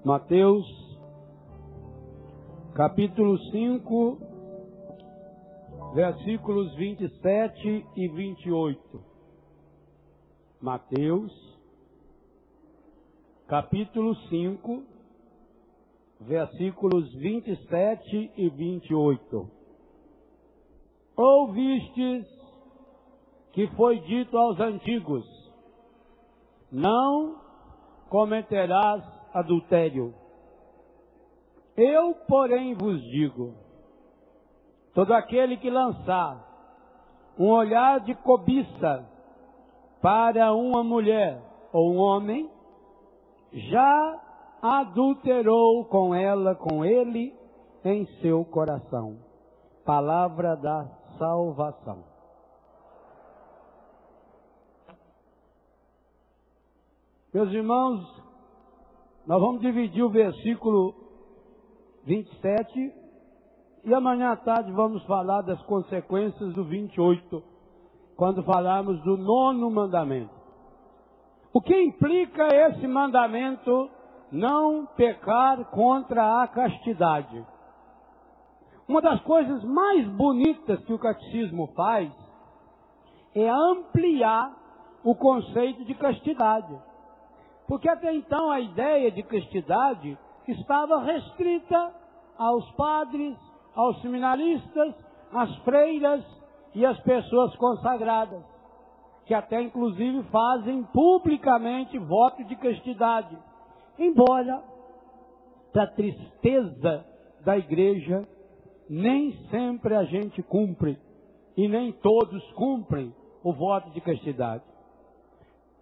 Mateus, capítulo 5, versículos 27 e 28. Mateus, capítulo 5, versículos 27 e 28. Ouvistes que foi dito aos antigos: não cometerás adultério. Eu, porém, vos digo: todo aquele que lançar um olhar de cobiça para uma mulher ou um homem, já adulterou com ela, com ele, em seu coração. Palavra da salvação. Meus irmãos, nós vamos dividir o versículo 27 e amanhã à tarde vamos falar das consequências do 28, quando falarmos do 9º mandamento. O que implica esse mandamento? Não pecar contra a castidade. Uma das coisas mais bonitas que o catecismo faz é ampliar o conceito de castidade. Porque até então a ideia de castidade estava restrita aos padres, aos seminaristas, às freiras e às pessoas consagradas, que até inclusive fazem publicamente voto de castidade. Embora, para tristeza da igreja, nem sempre a gente cumpre, e nem todos cumprem o voto de castidade.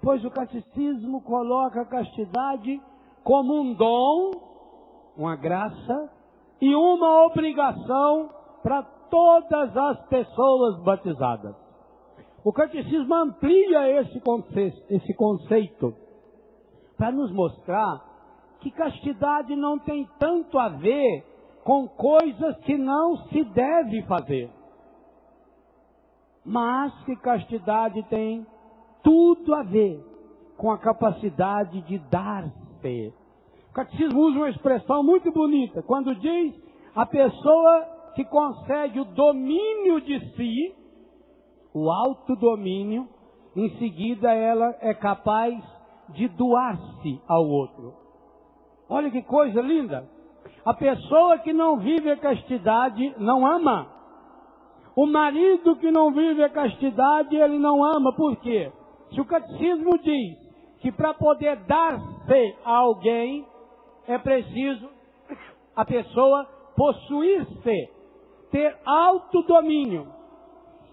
Pois o catecismo coloca a castidade como um dom, uma graça e uma obrigação para todas as pessoas batizadas. O catecismo amplia esse conceito para nos mostrar que castidade não tem tanto a ver com coisas que não se deve fazer, mas que castidade tem tudo a ver com a capacidade de dar-se. O catecismo usa uma expressão muito bonita, quando diz a pessoa que consegue o domínio de si, o autodomínio, em seguida ela é capaz de doar-se ao outro. Olha que coisa linda! A pessoa que não vive a castidade não ama. O marido que não vive a castidade, ele não ama. Por quê? Se o catecismo diz que para poder dar-se a alguém, é preciso a pessoa possuir-se, ter autodomínio.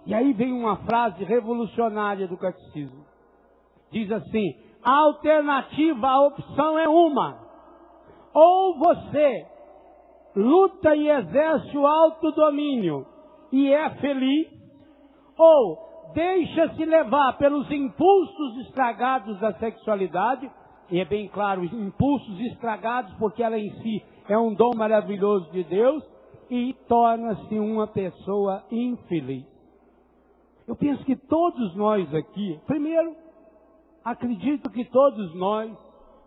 E aí vem uma frase revolucionária do catecismo. Diz assim: a alternativa, a opção é uma. Ou você luta e exerce o autodomínio e é feliz, ou deixa-se levar pelos impulsos estragados da sexualidade, e é bem claro, os impulsos estragados, porque ela em si é um dom maravilhoso de Deus, e torna-se uma pessoa infeliz. Eu penso que todos nós aqui, primeiro, acredito que todos nós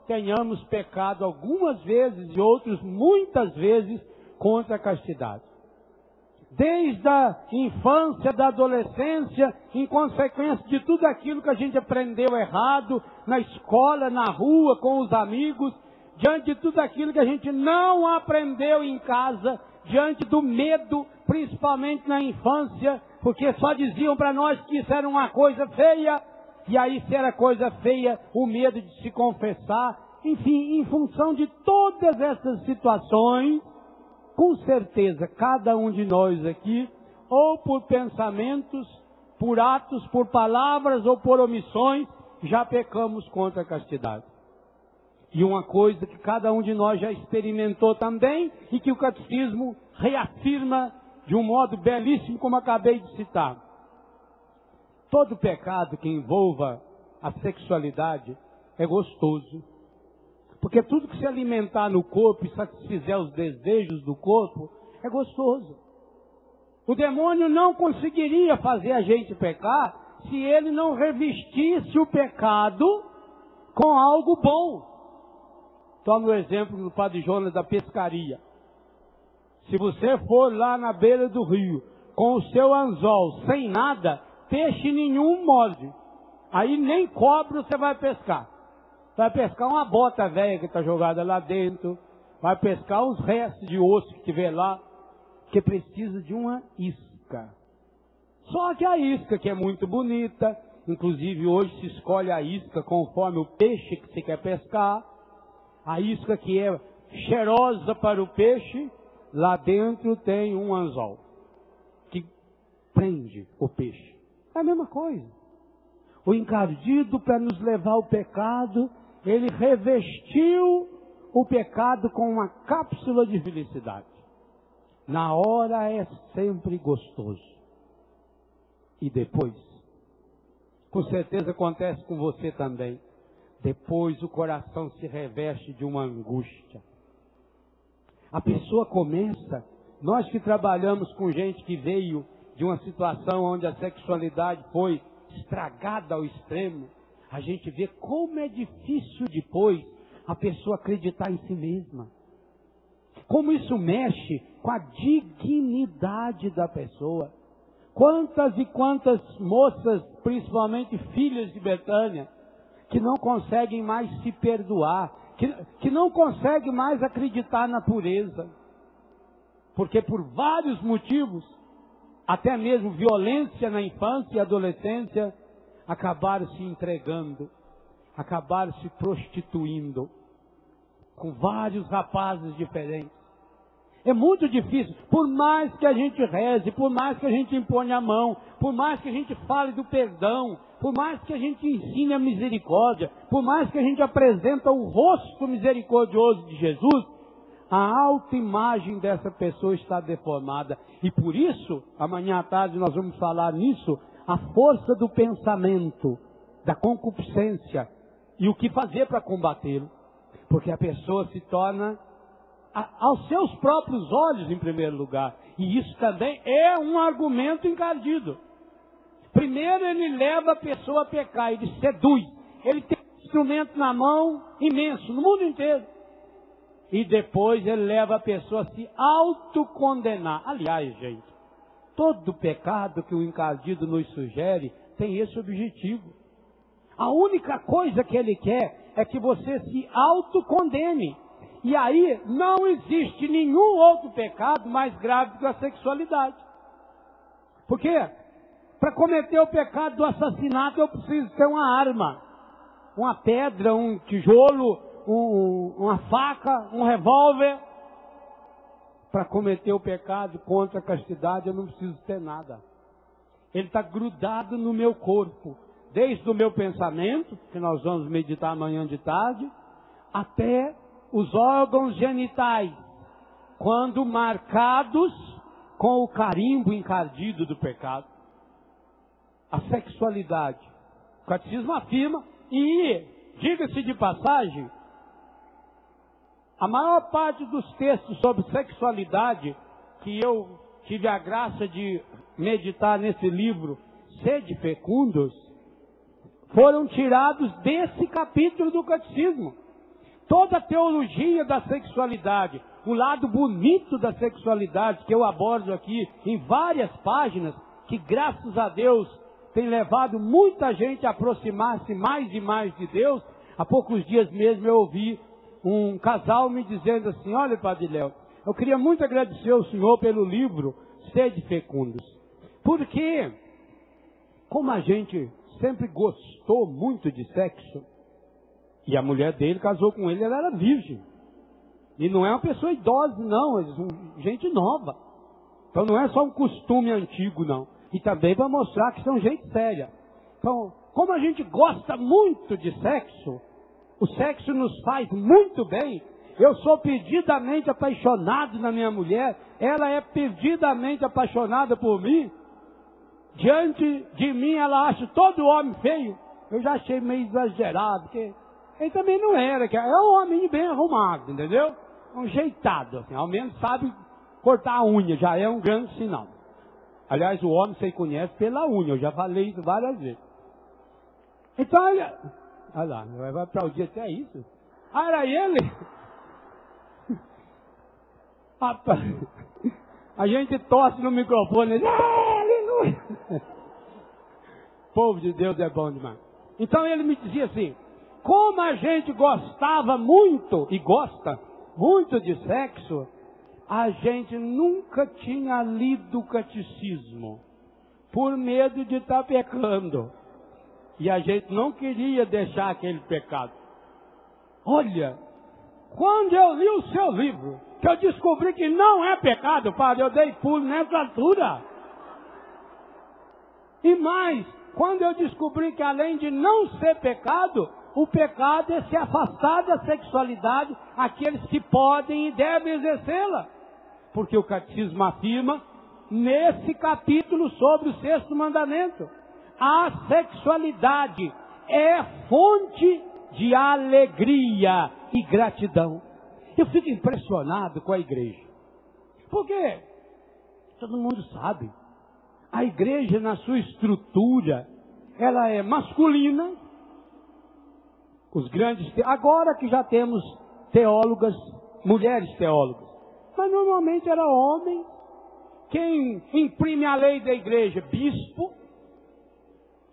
tenhamos pecado algumas vezes e outros muitas vezes contra a castidade. Desde a infância, da adolescência, em consequência de tudo aquilo que a gente aprendeu errado, na escola, na rua, com os amigos, diante de tudo aquilo que a gente não aprendeu em casa, diante do medo, principalmente na infância, porque só diziam para nós que isso era uma coisa feia, e aí se era coisa feia, o medo de se confessar. Enfim, em função de todas essas situações, com certeza, cada um de nós aqui, ou por pensamentos, por atos, por palavras ou por omissões, já pecamos contra a castidade. E uma coisa que cada um de nós já experimentou também, e que o catecismo reafirma de um modo belíssimo, como acabei de citar. Todo pecado que envolva a sexualidade é gostoso. Porque tudo que se alimentar no corpo e satisfizer os desejos do corpo é gostoso. O demônio não conseguiria fazer a gente pecar se ele não revestisse o pecado com algo bom. Toma o exemplo do Padre Jonas da pescaria. Se você for lá na beira do rio, com o seu anzol, sem nada, peixe nenhum morde. Aí nem cobra você vai pescar. Vai pescar uma bota velha que está jogada lá dentro. Vai pescar uns restos de osso que tiver lá. Que precisa de uma isca. Só que a isca, que é muito bonita, inclusive hoje se escolhe a isca conforme o peixe que você quer pescar. A isca que é cheirosa para o peixe, lá dentro tem um anzol que prende o peixe. É a mesma coisa. O encardido, para nos levar ao pecado, ele revestiu o pecado com uma cápsula de felicidade. Na hora é sempre gostoso. E depois, com certeza acontece com você também, depois o coração se reveste de uma angústia. A pessoa começa, nós que trabalhamos com gente que veio de uma situação onde a sexualidade foi estragada ao extremo, a gente vê como é difícil depois a pessoa acreditar em si mesma. Como isso mexe com a dignidade da pessoa. Quantas e quantas moças, principalmente filhas de Betânia, que não conseguem mais se perdoar, que não conseguem mais acreditar na pureza. Porque por vários motivos, até mesmo violência na infância e adolescência, acabaram se entregando, acabaram se prostituindo, com vários rapazes diferentes. É muito difícil, por mais que a gente reze, por mais que a gente imponha a mão, por mais que a gente fale do perdão, por mais que a gente ensine a misericórdia, por mais que a gente apresenta o rosto misericordioso de Jesus, a autoimagem dessa pessoa está deformada. E por isso, amanhã à tarde nós vamos falar nisso, a força do pensamento, da concupiscência, e o que fazer para combatê-lo. Porque a pessoa se torna aos seus próprios olhos em primeiro lugar. E isso também é um argumento encardido. Primeiro ele leva a pessoa a pecar, ele seduz. Ele tem um instrumento na mão imenso, no mundo inteiro. E depois ele leva a pessoa a se autocondenar. Aliás, gente, todo pecado que o encardido nos sugere tem esse objetivo. A única coisa que ele quer é que você se autocondene. E aí não existe nenhum outro pecado mais grave que a sexualidade. Por quê? Para cometer o pecado do assassinato eu preciso ter uma arma. Uma pedra, um tijolo, uma faca, um revólver. Para cometer o pecado contra a castidade eu não preciso ter nada. Ele está grudado no meu corpo. Desde o meu pensamento, que nós vamos meditar amanhã de tarde, até os órgãos genitais, quando marcados com o carimbo encardido do pecado. A sexualidade. O catecismo afirma, e diga-se de passagem, a maior parte dos textos sobre sexualidade que eu tive a graça de meditar nesse livro, Sede Fecundos, foram tirados desse capítulo do catecismo. Toda a teologia da sexualidade, o lado bonito da sexualidade, que eu abordo aqui em várias páginas, que graças a Deus tem levado muita gente a aproximar-se mais e mais de Deus. Há poucos dias mesmo eu ouvi um casal me dizendo assim: olha, Padre Léo, eu queria muito agradecer ao senhor pelo livro Sede Fecundos. Porque, como a gente sempre gostou muito de sexo, e a mulher dele casou com ele, ela era virgem. E não é uma pessoa idosa, não, é gente nova. Então não é só um costume antigo, não. E também para mostrar que são gente séria. Então, como a gente gosta muito de sexo, o sexo nos faz muito bem. Eu sou perdidamente apaixonado na minha mulher, ela é perdidamente apaixonada por mim. Diante de mim ela acha todo homem feio. Eu já achei meio exagerado, porque ele também não era, que é um homem bem arrumado, entendeu? Um jeitado, assim, ao menos sabe cortar a unha, já é um grande sinal. Aliás, o homem você conhece pela unha, eu já falei isso várias vezes. Então, olha lá, vai aplaudir até isso. Era ele A gente tosse no microfone. Aleluia! O povo de Deus é bom demais. Então ele me dizia assim, como a gente gostava muito, e gosta muito de sexo, a gente nunca tinha lido o catecismo, por medo de estar pecando. E a gente não queria deixar aquele pecado. Olha, quando eu li o seu livro, que eu descobri que não é pecado, padre, eu dei pulo nessa altura. E mais, quando eu descobri que além de não ser pecado, o pecado é se afastar da sexualidade aqueles que podem e devem exercê-la. Porque o catecismo afirma, nesse capítulo sobre o 6º mandamento, a sexualidade é fonte de alegria e gratidão. Eu fico impressionado com a igreja. Porque todo mundo sabe, a igreja na sua estrutura, ela é masculina. Os grandes, agora que já temos teólogas, mulheres teólogas, mas normalmente era homem. Quem imprime a lei da igreja? Bispo.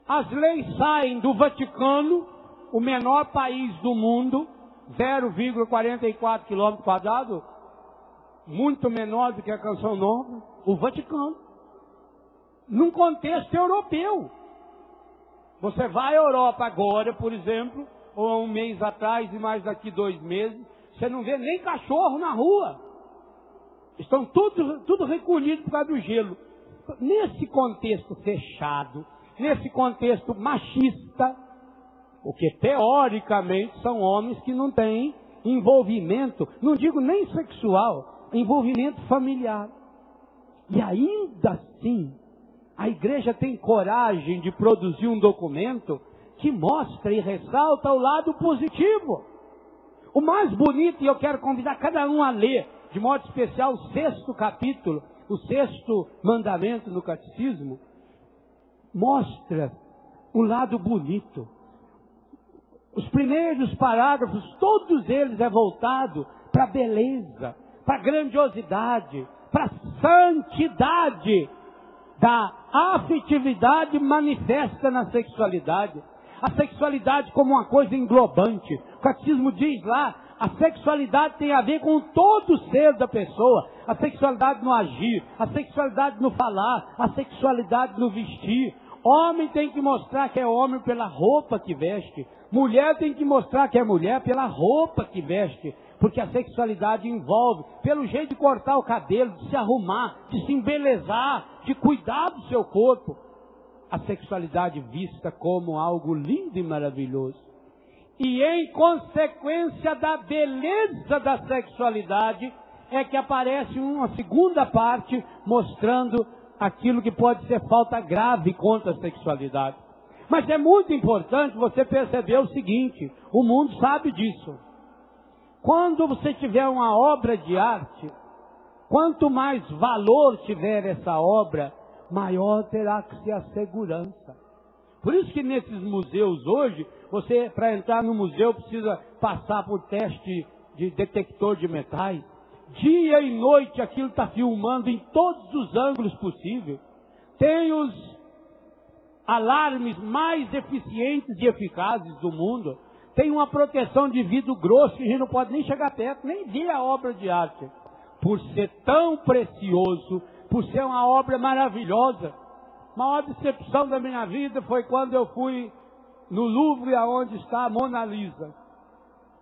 As leis saem do Vaticano, o menor país do mundo, 0,44 km², muito menor do que a Canção Nova, o Vaticano, num contexto europeu. Você vai à Europa agora, por exemplo, ou há um mês atrás e mais daqui 2 meses, você não vê nem cachorro na rua. Estão tudo recolhido por causa do gelo. Nesse contexto fechado, nesse contexto machista, porque teoricamente são homens que não têm envolvimento, não digo nem sexual, envolvimento familiar. E ainda assim, a igreja tem coragem de produzir um documento que mostra e ressalta o lado positivo. O mais bonito, e eu quero convidar cada um a ler, de modo especial, o 6º capítulo, o 6º mandamento no catecismo, mostra o lado bonito. Os primeiros parágrafos, todos eles é voltado para a beleza, para a grandiosidade, para a santidade da afetividade manifesta na sexualidade. A sexualidade como uma coisa englobante. O catecismo diz lá, a sexualidade tem a ver com todo o ser da pessoa. A sexualidade no agir, a sexualidade no falar, a sexualidade no vestir. Homem tem que mostrar que é homem pela roupa que veste. Mulher tem que mostrar que é mulher pela roupa que veste. Porque a sexualidade envolve, pelo jeito de cortar o cabelo, de se arrumar, de se embelezar, de cuidar do seu corpo. A sexualidade vista como algo lindo e maravilhoso. E em consequência da beleza da sexualidade, é que aparece uma segunda parte mostrando aquilo que pode ser falta grave contra a sexualidade. Mas é muito importante você perceber o seguinte, o mundo sabe disso. Quando você tiver uma obra de arte, quanto mais valor tiver essa obra, maior terá que ser a segurança. Por isso que nesses museus hoje, você, para entrar no museu, precisa passar por teste de detector de metais. Dia e noite aquilo está filmando em todos os ângulos possíveis. Tem os alarmes mais eficientes e eficazes do mundo. Tem uma proteção de vidro grosso que a gente não pode nem chegar perto, nem ver a obra de arte. Por ser tão precioso, por ser uma obra maravilhosa. A maior decepção da minha vida foi quando eu fui no Louvre, onde está a Mona Lisa.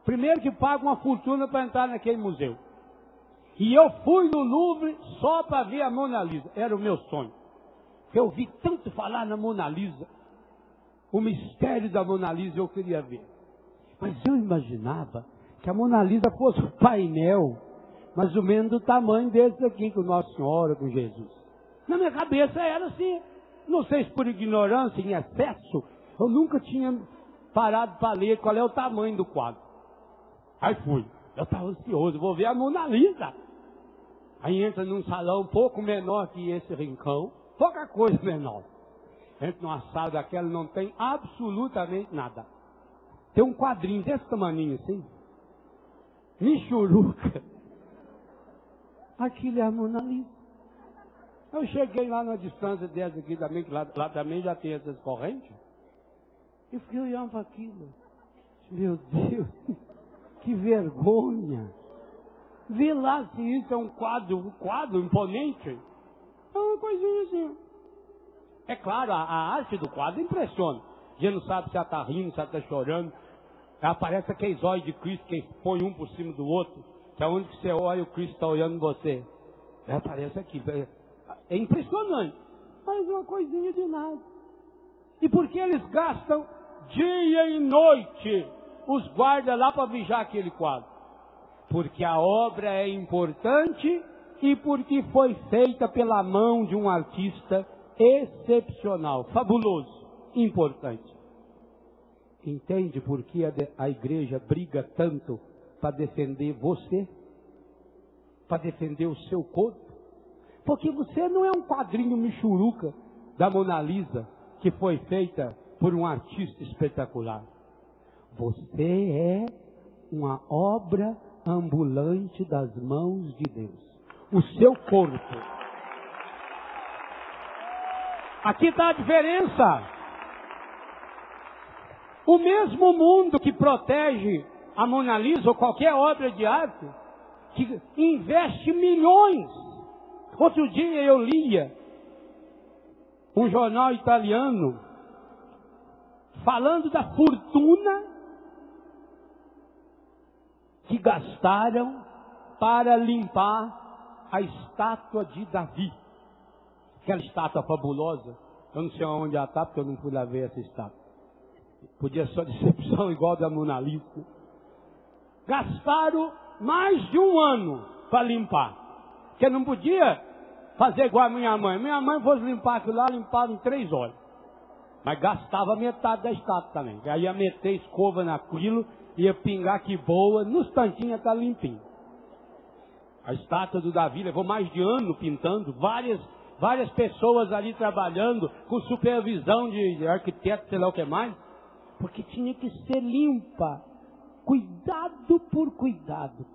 Primeiro que paga uma fortuna para entrar naquele museu. E eu fui no Louvre só para ver a Mona Lisa. Era o meu sonho. Eu ouvi tanto falar na Mona Lisa. O mistério da Mona Lisa eu queria ver. Mas eu imaginava que a Mona Lisa fosse um painel, mais ou menos do tamanho desse aqui, com Nossa Senhora, com Jesus. Na minha cabeça era assim. Não sei se por ignorância, em excesso, eu nunca tinha parado para ler qual é o tamanho do quadro. Aí fui. Eu estava ansioso, vou ver a Mona Lisa. Aí entra num salão um pouco menor que esse rincão, pouca coisa menor. Entra numa sala daquela, não tem absolutamente nada. Tem um quadrinho desse tamaninho assim, michuruca. Aquilo é a Mona Lisa. Eu cheguei lá na distância dessa aqui também, que lá também já tem essas correntes. Eu fiquei olhando para aquilo. Meu Deus, que vergonha. Vê lá se isso é um quadro imponente. É uma coisinha assim. É claro, a arte do quadro impressiona. A gente não sabe se ela está rindo, se ela está chorando. Aparece aqueles olhos de Cristo que põe um por cima do outro. Que é onde você olha, o Cristo está olhando você. Aparece aqui. É impressionante. Mas uma coisinha de nada. E por que eles gastam dia e noite os guardas lá para vigiar aquele quadro? Porque a obra é importante e porque foi feita pela mão de um artista excepcional, fabuloso, importante. Entende por que a igreja briga tanto para defender você? Para defender o seu corpo? Porque você não é um quadrinho michuruca da Mona Lisa que foi feita por um artista espetacular. Você é uma obra ambulante das mãos de Deus. O seu corpo. Aqui está a diferença. O mesmo mundo que protege a Mona Lisa ou qualquer obra de arte, que investe milhões. Outro dia eu lia um jornal italiano falando da fortuna que gastaram para limpar a estátua de Davi. Aquela estátua fabulosa. Eu não sei onde ela está, porque eu não fui lá ver essa estátua. Podia ser decepção igual da Mona Lisa. Gastaram mais de um ano para limpar. Porque não podia fazer igual a minha mãe. Minha mãe fosse limpar aquilo lá, limpava em 3 horas. Mas gastava metade da estátua também. Aí ia meter escova naquilo, ia pingar que boa, nos tantinhos está limpinho. A estátua do Davi levou mais de ano pintando, várias pessoas ali trabalhando, com supervisão de arquiteto, sei lá o que mais, porque tinha que ser limpa, cuidado por cuidado.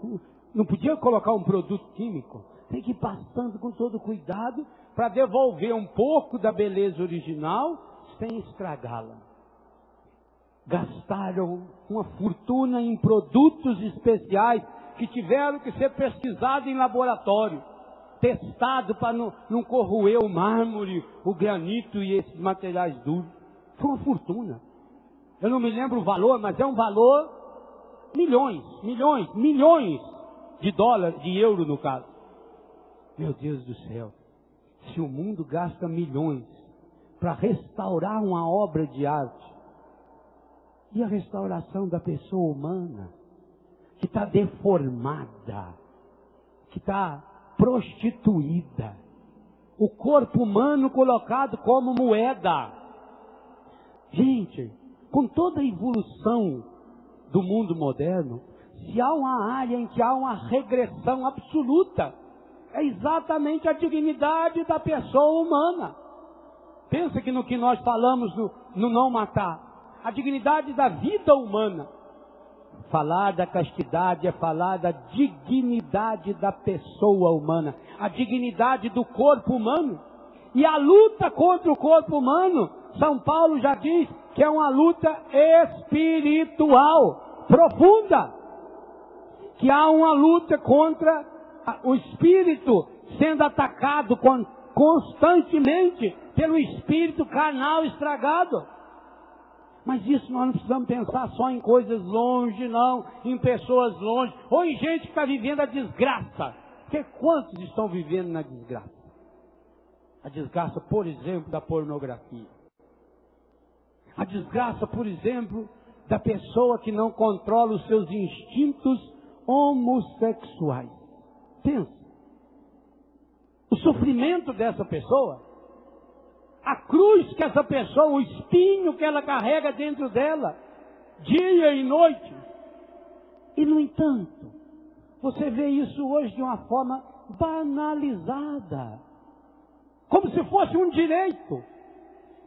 Não podia colocar um produto químico, tem que ir passando com todo cuidado para devolver um pouco da beleza original sem estragá-la. Gastaram uma fortuna em produtos especiais que tiveram que ser pesquisados em laboratório, testado para não corroer o mármore, o granito e esses materiais duros. Foi uma fortuna. Eu não me lembro o valor, mas é um valor milhões de dólares, de euro no caso. Meu Deus do céu, se o mundo gasta milhões para restaurar uma obra de arte, e a restauração da pessoa humana, que está deformada, que está prostituída, o corpo humano colocado como moeda. Gente, com toda a evolução do mundo moderno, se há uma área em que há uma regressão absoluta, é exatamente a dignidade da pessoa humana. Pensa que no que nós falamos no não matar, a dignidade da vida humana. Falar da castidade é falar da dignidade da pessoa humana, a dignidade do corpo humano. E a luta contra o corpo humano, São Paulo já diz que é uma luta espiritual, profunda. Que há uma luta contra o espírito sendo atacado constantemente pelo espírito carnal estragado. Mas isso nós não precisamos pensar só em coisas longe, não, em pessoas longe, ou em gente que está vivendo a desgraça. Porque quantos estão vivendo na desgraça? A desgraça, por exemplo, da pornografia. A desgraça, por exemplo, da pessoa que não controla os seus instintos homossexuais. Pensa. O sofrimento dessa pessoa, a cruz que essa pessoa, o espinho que ela carrega dentro dela, dia e noite. E no entanto, você vê isso hoje de uma forma banalizada, como se fosse um direito.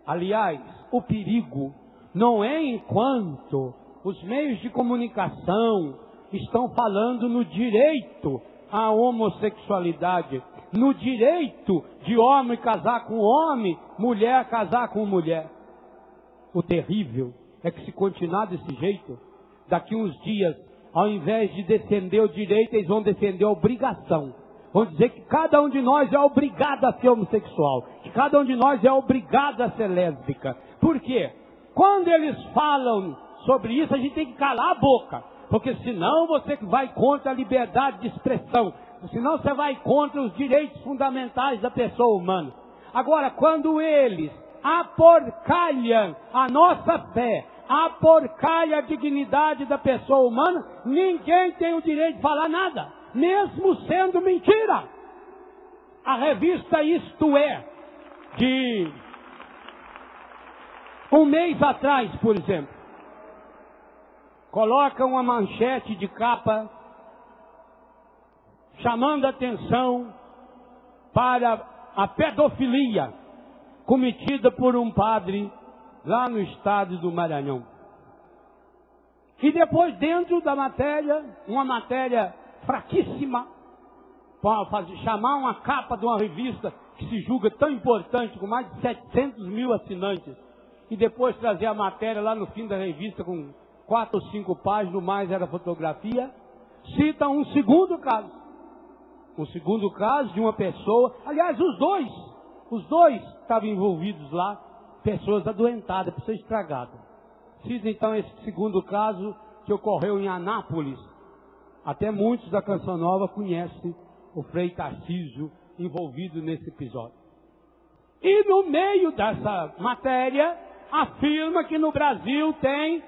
Aliás, o perigo não é enquanto os meios de comunicação estão falando no direito a homossexualidade, no direito de homem casar com homem, mulher casar com mulher. O terrível é que se continuar desse jeito, daqui uns dias, ao invés de defender o direito, eles vão defender a obrigação. Vão dizer que cada um de nós é obrigado a ser homossexual, que cada um de nós é obrigado a ser lésbica. Por quê? Quando eles falam sobre isso, a gente tem que calar a boca, porque senão você vai contra a liberdade de expressão, senão você vai contra os direitos fundamentais da pessoa humana. Agora, quando eles aporcalham a nossa fé, aporcalham a dignidade da pessoa humana, ninguém tem o direito de falar nada, mesmo sendo mentira. A revista Isto É, de um mês atrás, por exemplo, coloca uma manchete de capa chamando a atenção para a pedofilia cometida por um padre lá no estado do Maranhão. E depois, dentro da matéria, uma matéria fraquíssima, para chamar uma capa de uma revista que se julga tão importante, com mais de 700 mil assinantes, e depois trazer a matéria lá no fim da revista com 4 ou 5 páginas, no mais era fotografia, cita um segundo caso. Um segundo caso de uma pessoa, aliás, os dois estavam envolvidos lá, pessoas adoentadas, pessoas estragadas. Cita então esse segundo caso que ocorreu em Anápolis. Até muitos da Canção Nova conhecem o Frei Tarcísio envolvido nesse episódio. E no meio dessa matéria, afirma que no Brasil tem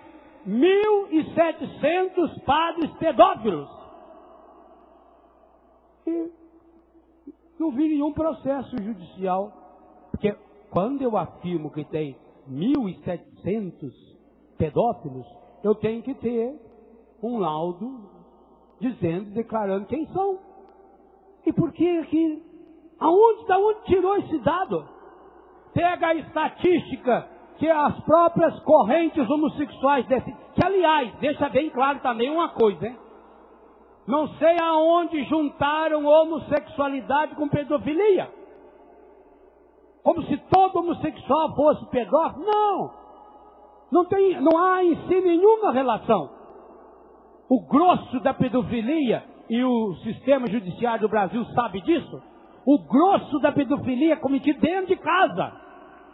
1.700 padres pedófilos. E não vi nenhum processo judicial. Porque quando eu afirmo que tem 1.700 pedófilos, eu tenho que ter um laudo dizendo, declarando quem são. E por que aqui? Da onde tirou esse dado? Pega a estatística que as próprias correntes homossexuais que aliás, deixa bem claro também uma coisa, hein? Não sei aonde juntaram homossexualidade com pedofilia. Como se todo homossexual fosse pedófilo. Não há em si nenhuma relação. O grosso da pedofilia, e o sistema judiciário do Brasil sabe disso, o grosso da pedofilia é cometido dentro de casa.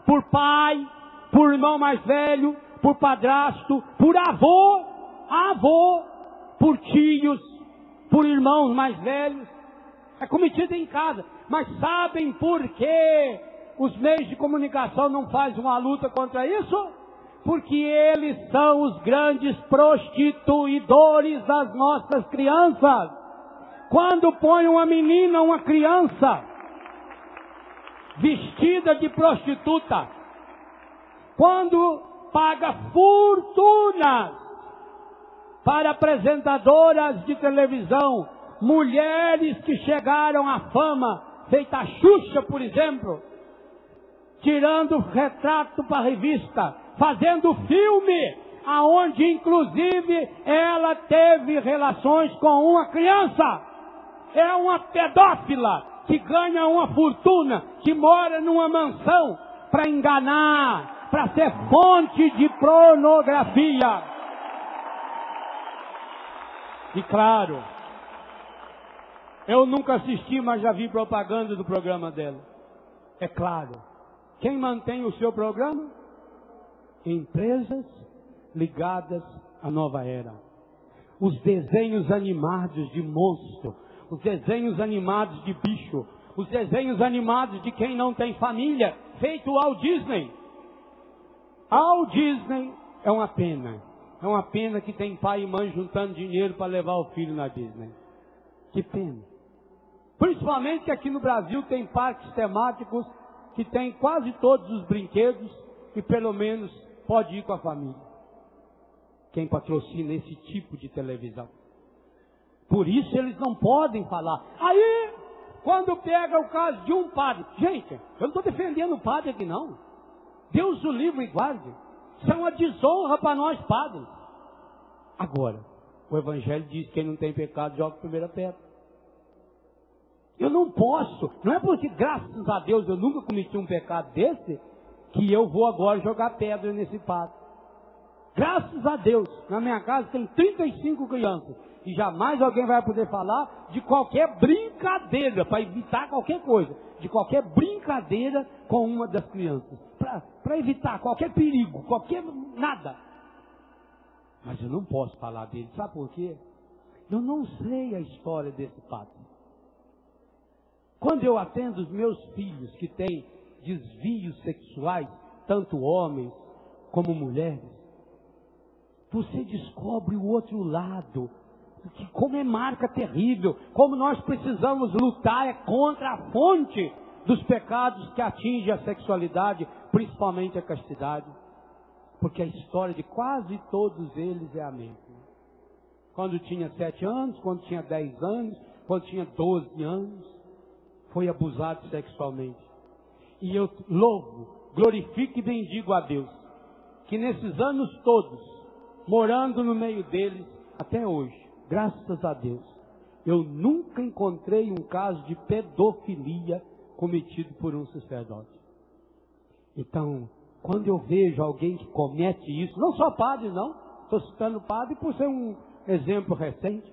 Por pai, por irmão mais velho, por padrasto, por avô, por tios, por irmãos mais velhos. É cometido em casa. Mas sabem por que os meios de comunicação não fazem uma luta contra isso? Porque eles são os grandes prostituidores das nossas crianças. Quando põe uma menina, uma criança, vestida de prostituta, quando paga fortunas para apresentadoras de televisão, mulheres que chegaram à fama, feita a Xuxa, por exemplo, tirando retrato para a revista, fazendo filme, aonde inclusive ela teve relações com uma criança. É uma pedófila que ganha uma fortuna, que mora numa mansão para enganar, para ser fonte de pornografia. E claro, eu nunca assisti, mas já vi propaganda do programa dela. É claro, quem mantém o seu programa? Empresas ligadas à nova era. Os desenhos animados de monstro, os desenhos animados de bicho, os desenhos animados de quem não tem família, feito ao Disney. Ao Disney é uma pena. É uma pena que tem pai e mãe juntando dinheiro para levar o filho na Disney. Que pena. Principalmente que aqui no Brasil tem parques temáticos que tem quase todos os brinquedos e pelo menos pode ir com a família. Quem patrocina esse tipo de televisão? Por isso eles não podem falar. Aí, quando pega o caso de um padre, gente, eu não estou defendendo o padre aqui não. Deus o livre e guarde. Isso é uma desonra para nós padres. Agora, o Evangelho diz que quem não tem pecado joga a primeira pedra. posso. Não é porque, graças a Deus, eu nunca cometi um pecado desse, que eu vou agora jogar pedra nesse padre. Graças a Deus, na minha casa tem 35 crianças. E jamais alguém vai poder falar de qualquer brincadeira, para evitar qualquer coisa. De qualquer brincadeira com uma das crianças. Para evitar qualquer perigo, qualquer nada. Mas eu não posso falar dele. Sabe por quê? Eu não sei a história desse padre. Quando eu atendo os meus filhos que têm desvios sexuais, tanto homens como mulheres, você descobre o outro lado, que como é marca terrível, como nós precisamos lutar contra a fonte dos pecados que atinge a sexualidade, principalmente a castidade, porque a história de quase todos eles é a mesma. Quando tinha 7 anos, quando tinha 10 anos, quando tinha 12 anos, foi abusado sexualmente. E eu louvo, glorifico e bendigo a Deus, que nesses anos todos, morando no meio deles, até hoje, graças a Deus, eu nunca encontrei um caso de pedofilia cometido por um sacerdote. Então, quando eu vejo alguém que comete isso, não só padre não, estou citando padre por ser um exemplo recente,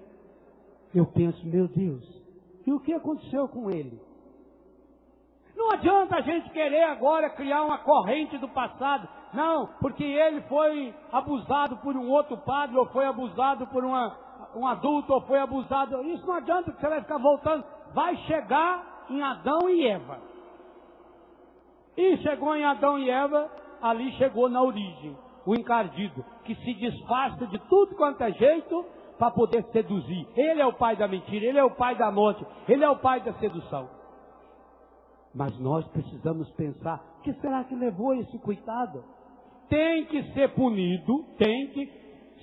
eu penso, meu Deus, e o que aconteceu com ele? Não adianta a gente querer agora criar uma corrente do passado. Não, porque ele foi abusado por um outro padre, ou foi abusado por um adulto, ou foi abusado. Isso não adianta, que você vai ficar voltando. Vai chegar em Adão e Eva. E chegou em Adão e Eva, ali chegou na origem, o encardido, que se disfarça de tudo quanto é jeito para poder seduzir. Ele é o pai da mentira, ele é o pai da morte, ele é o pai da sedução. Mas nós precisamos pensar, o que será que levou esse coitado? Tem que ser punido,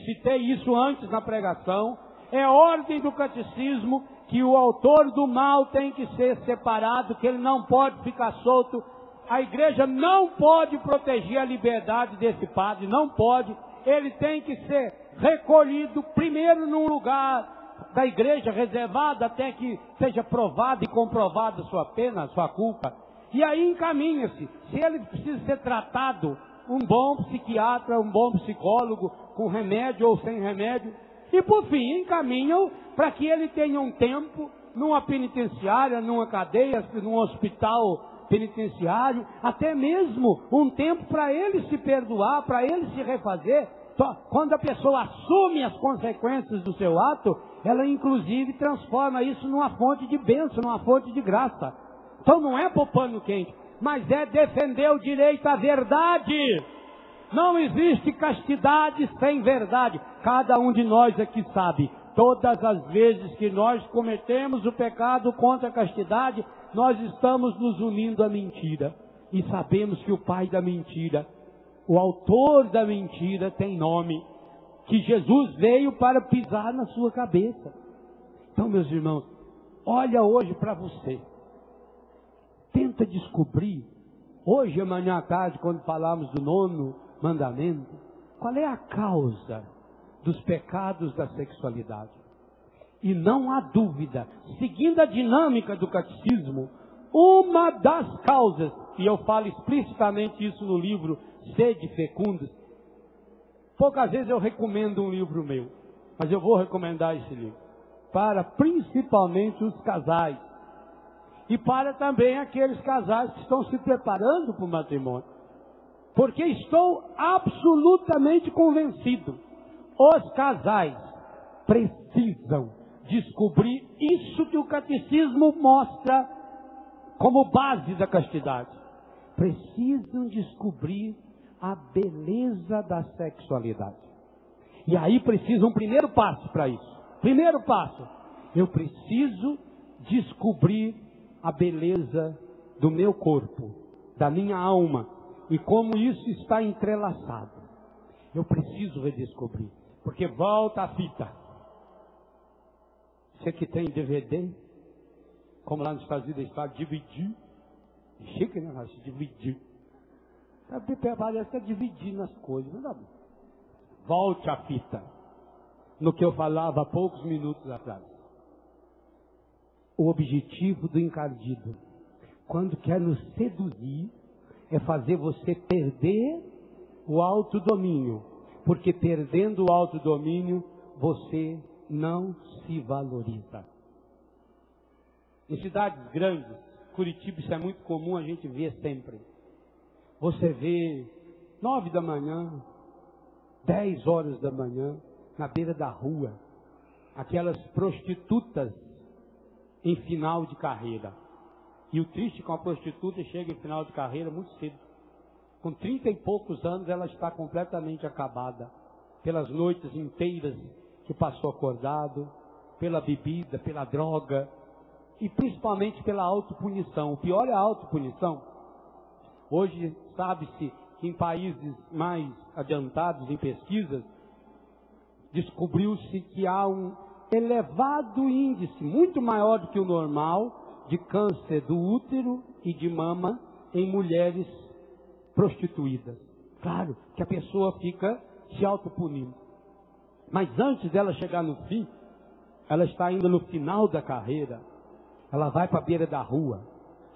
citei isso antes na pregação, é ordem do catecismo que o autor do mal tem que ser separado, que ele não pode ficar solto. A igreja não pode proteger a liberdade desse padre, não pode. Ele tem que ser recolhido primeiro num lugar da igreja reservado até que seja provada e comprovada a sua pena, a sua culpa. E aí encaminha-se. Se ele precisa ser tratado, um bom psiquiatra, um bom psicólogo, com remédio ou sem remédio. E por fim, encaminham para que ele tenha um tempo numa penitenciária, numa cadeia, num hospital penitenciário, até mesmo um tempo para ele se perdoar, para ele se refazer. Quando a pessoa assume as consequências do seu ato, ela inclusive transforma isso numa fonte de bênção, numa fonte de graça. Então não é pôr pano quente, mas é defender o direito à verdade. Não existe castidade sem verdade. Cada um de nós aqui sabe, todas as vezes que nós cometemos o pecado contra a castidade, nós estamos nos unindo à mentira. E sabemos que o pai da mentira, o autor da mentira, tem nome, que Jesus veio para pisar na sua cabeça. Então, meus irmãos, olha hoje para você. Tenta descobrir, hoje, amanhã à tarde, quando falarmos do 9º mandamento, qual é a causa dos pecados da sexualidade. E não há dúvida, seguindo a dinâmica do catecismo, uma das causas, e eu falo explicitamente isso no livro Sede Fecundos. Poucas vezes eu recomendo um livro meu, mas eu vou recomendar esse livro para principalmente os casais e para também aqueles casais que estão se preparando para o matrimônio, porque estou absolutamente convencido, os casais precisam descobrir isso que o catecismo mostra como base da castidade. Precisam descobrir a beleza da sexualidade. E aí precisa um primeiro passo para isso. Primeiro passo, eu preciso descobrir a beleza do meu corpo, da minha alma, e como isso está entrelaçado. Eu preciso redescobrir, porque volta a fita. Você que tem DVD, como lá nos Estados Unidos está dividir, chique, né? Dividir. Parece que é dividindo as coisas. Não. Volte a fita. No que eu falava há poucos minutos atrás. o objetivo do encardido, quando quer nos seduzir, é fazer você perder o autodomínio. Porque perdendo o autodomínio, você não se valoriza. Em cidades grandes, Curitiba, isso é muito comum, a gente vê sempre. Você vê 9 da manhã, 10 horas da manhã, na beira da rua, aquelas prostitutas em final de carreira. E o triste é que uma prostituta chega em final de carreira muito cedo. Com 30 e poucos anos ela está completamente acabada. Pelas noites inteiras que passou acordado, pela bebida, pela droga e principalmente pela autopunição. O pior é a autopunição. Hoje sabe-se que em países mais adiantados em pesquisas, descobriu-se que há um elevado índice, muito maior do que o normal, de câncer do útero e de mama em mulheres prostituídas. Claro que a pessoa fica se autopunindo. Mas antes dela chegar no fim, ela está ainda no final da carreira, ela vai para a beira da rua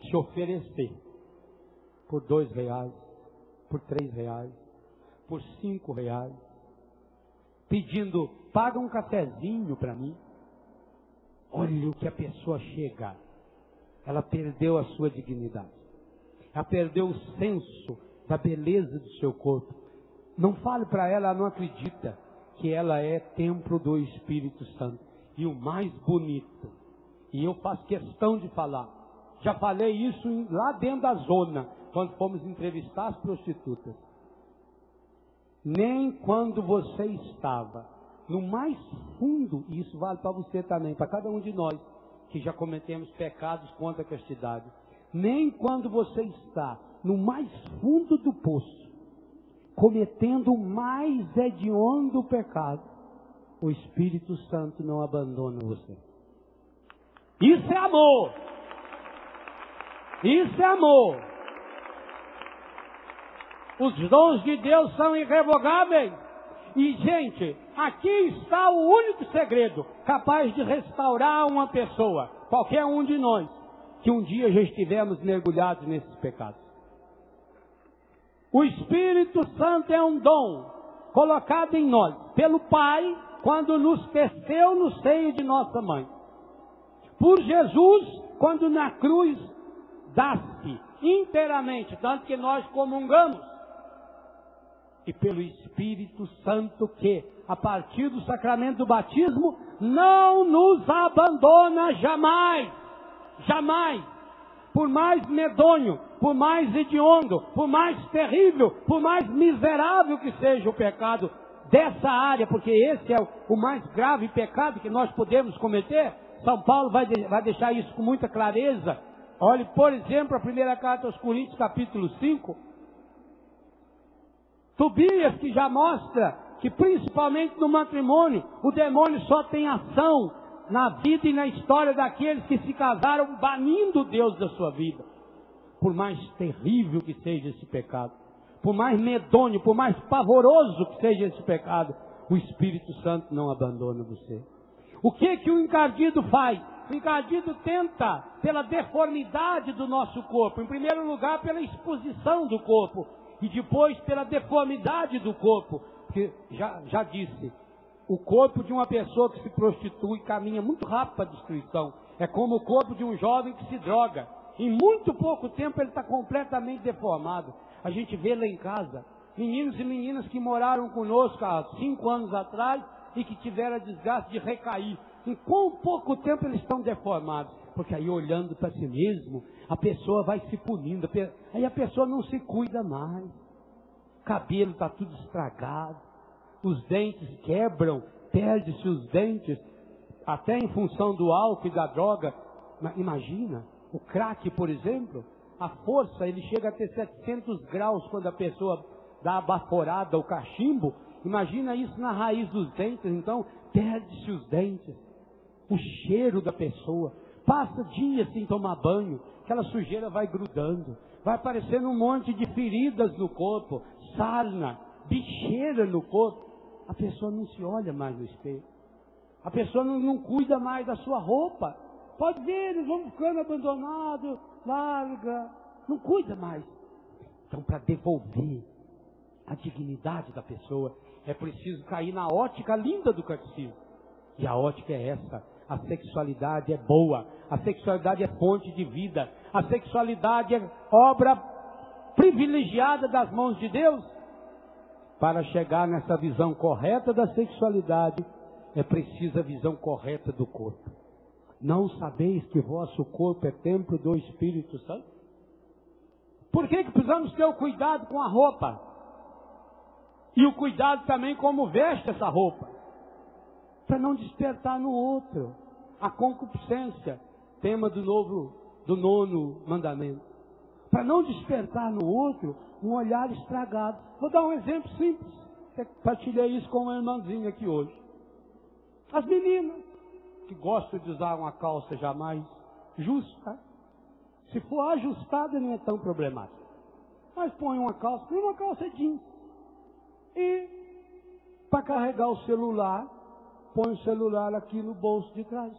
se oferecer por R$2, por R$3, por R$5, pedindo, paga um cafezinho para mim. Olha o que a pessoa chega. Ela perdeu a sua dignidade. Ela perdeu o senso da beleza do seu corpo. Não fale para ela, ela não acredita que ela é templo do Espírito Santo. E o mais bonito, e eu faço questão de falar, já falei isso lá dentro da zona, quando fomos entrevistar as prostitutas. Nem quando você estava no mais fundo, e isso vale para você também, para cada um de nós, que já cometemos pecados contra a castidade, nem quando você está no mais fundo do poço, cometendo o mais hediondo pecado, o Espírito Santo não abandona você. Isso é amor! Isso é amor! Os dons de Deus são irrevogáveis. E, gente, aqui está o único segredo capaz de restaurar uma pessoa, qualquer um de nós, que um dia já estivemos mergulhados nesses pecados. O Espírito Santo é um dom colocado em nós pelo Pai quando nos teceu no seio de nossa mãe. Por Jesus, quando na cruz dá-se inteiramente, tanto que nós comungamos. E pelo Espírito Santo que, a partir do sacramento do batismo, não nos abandona jamais. Jamais. Por mais medonho, por mais hediondo, por mais terrível, por mais miserável que seja o pecado dessa área, porque esse é o mais grave pecado que nós podemos cometer. São Paulo vai deixar isso com muita clareza. Olhe, por exemplo, a primeira carta aos Coríntios, capítulo 5. Tobias, que já mostra que principalmente no matrimônio, o demônio só tem ação na vida e na história daqueles que se casaram, banindo Deus da sua vida. Por mais terrível que seja esse pecado, por mais medonho, por mais pavoroso que seja esse pecado, o Espírito Santo não abandona você. O que o encardido faz? O encardido tenta, pela deformidade do nosso corpo, em primeiro lugar pela exposição do corpo, e depois pela deformidade do corpo, porque já disse, o corpo de uma pessoa que se prostitui caminha muito rápido para a destruição. É como o corpo de um jovem que se droga. Em muito pouco tempo ele está completamente deformado. A gente vê lá em casa, meninos e meninas que moraram conosco há 5 anos atrás e que tiveram a desgraça de recair. Em quão pouco tempo eles estão deformados? Porque aí olhando para si mesmo, a pessoa vai se punindo. Aí a pessoa não se cuida mais. O cabelo está tudo estragado. Os dentes quebram, perde-se os dentes, até em função do álcool e da droga. Imagina, o crack, por exemplo, a força, ele chega a ter 700 graus quando a pessoa dá a baforada, o cachimbo. Imagina isso na raiz dos dentes, então perde-se os dentes. O cheiro da pessoa, passa dias sem tomar banho, aquela sujeira vai grudando, vai aparecendo um monte de feridas no corpo, sarna, bicheira no corpo. A pessoa não se olha mais no espelho. A pessoa não cuida mais da sua roupa. Pode ver, eles vão ficando abandonados, larga, não cuida mais. Então, para devolver a dignidade da pessoa, é preciso cair na ótica linda do catecismo. E a ótica é essa: a sexualidade é boa, a sexualidade é fonte de vida, a sexualidade é obra privilegiada das mãos de Deus. Para chegar nessa visão correta da sexualidade, é preciso a visão correta do corpo. Não sabeis que vosso corpo é templo do Espírito Santo? Por que precisamos ter o cuidado com a roupa? E o cuidado também como veste essa roupa? Para não despertar no outro a concupiscência, tema do nono mandamento. Para não despertar no outro um olhar estragado. Vou dar um exemplo simples. Partilhei isso com uma irmãzinha aqui hoje. As meninas que gostam de usar uma calça jamais justa, se for ajustada não é tão problemático. Mas põe uma calça jeans. E para carregar o celular, põe o celular aqui no bolso de trás.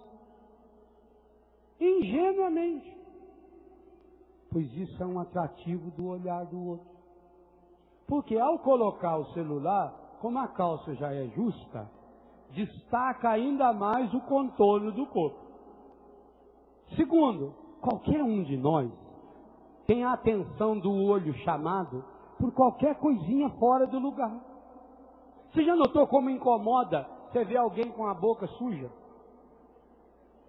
Ingenuamente. Pois isso é um atrativo do olhar do outro. Porque ao colocar o celular, como a calça já é justa, destaca ainda mais o contorno do corpo. Segundo, qualquer um de nós tem a atenção do olho chamado por qualquer coisinha fora do lugar. Você já notou como incomoda você ver alguém com a boca suja?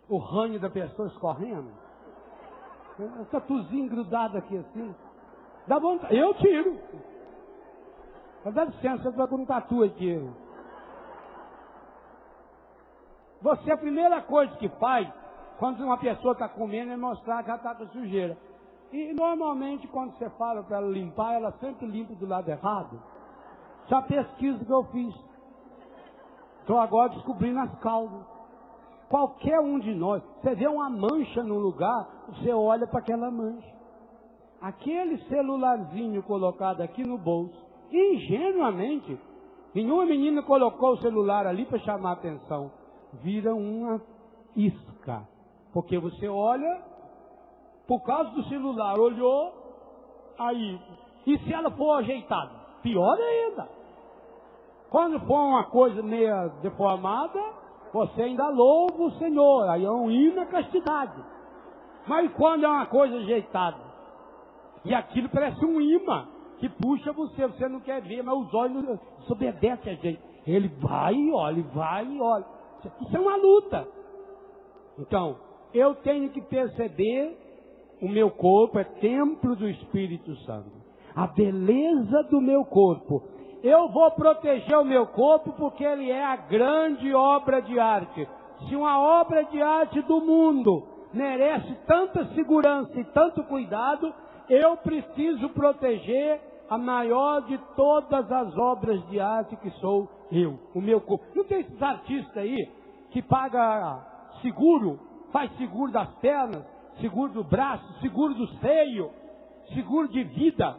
O ranho da pessoa escorrendo? O tatuzinho grudado aqui assim. Dá vontade. Eu tiro. Dá licença, você vai com um tatu aqui. Você, a primeira coisa que faz, quando uma pessoa está comendo, é mostrar que ela está com sujeira. E normalmente, quando você fala para ela limpar, ela sempre limpa do lado errado. Isso é a pesquisa que eu fiz. Estou agora descobrindo as causas. Qualquer um de nós, você vê uma mancha no lugar, você olha para aquela mancha. Aquele celularzinho colocado aqui no bolso, ingenuamente, nenhuma menina colocou o celular ali para chamar a atenção. Vira uma isca. Porque você olha, por causa do celular, olhou, aí. E se ela for ajeitada? Pior ainda. Quando for uma coisa meio deformada, você ainda louva o Senhor. Aí é um hino à castidade. Mas quando é uma coisa ajeitada, e aquilo parece um imã que puxa você não quer ver, mas os olhos desobedecem a gente. Ele vai e olha, vai e olha. Isso é uma luta. Então, eu tenho que perceber, o meu corpo é templo do Espírito Santo. A beleza do meu corpo. Eu vou proteger o meu corpo porque ele é a grande obra de arte. Se uma obra de arte do mundo merece tanta segurança e tanto cuidado, eu preciso proteger a maior de todas as obras de arte que sou eu, o meu corpo. Não tem esses artistas aí que paga seguro, faz seguro das pernas, seguro do braço, seguro do seio, seguro de vida.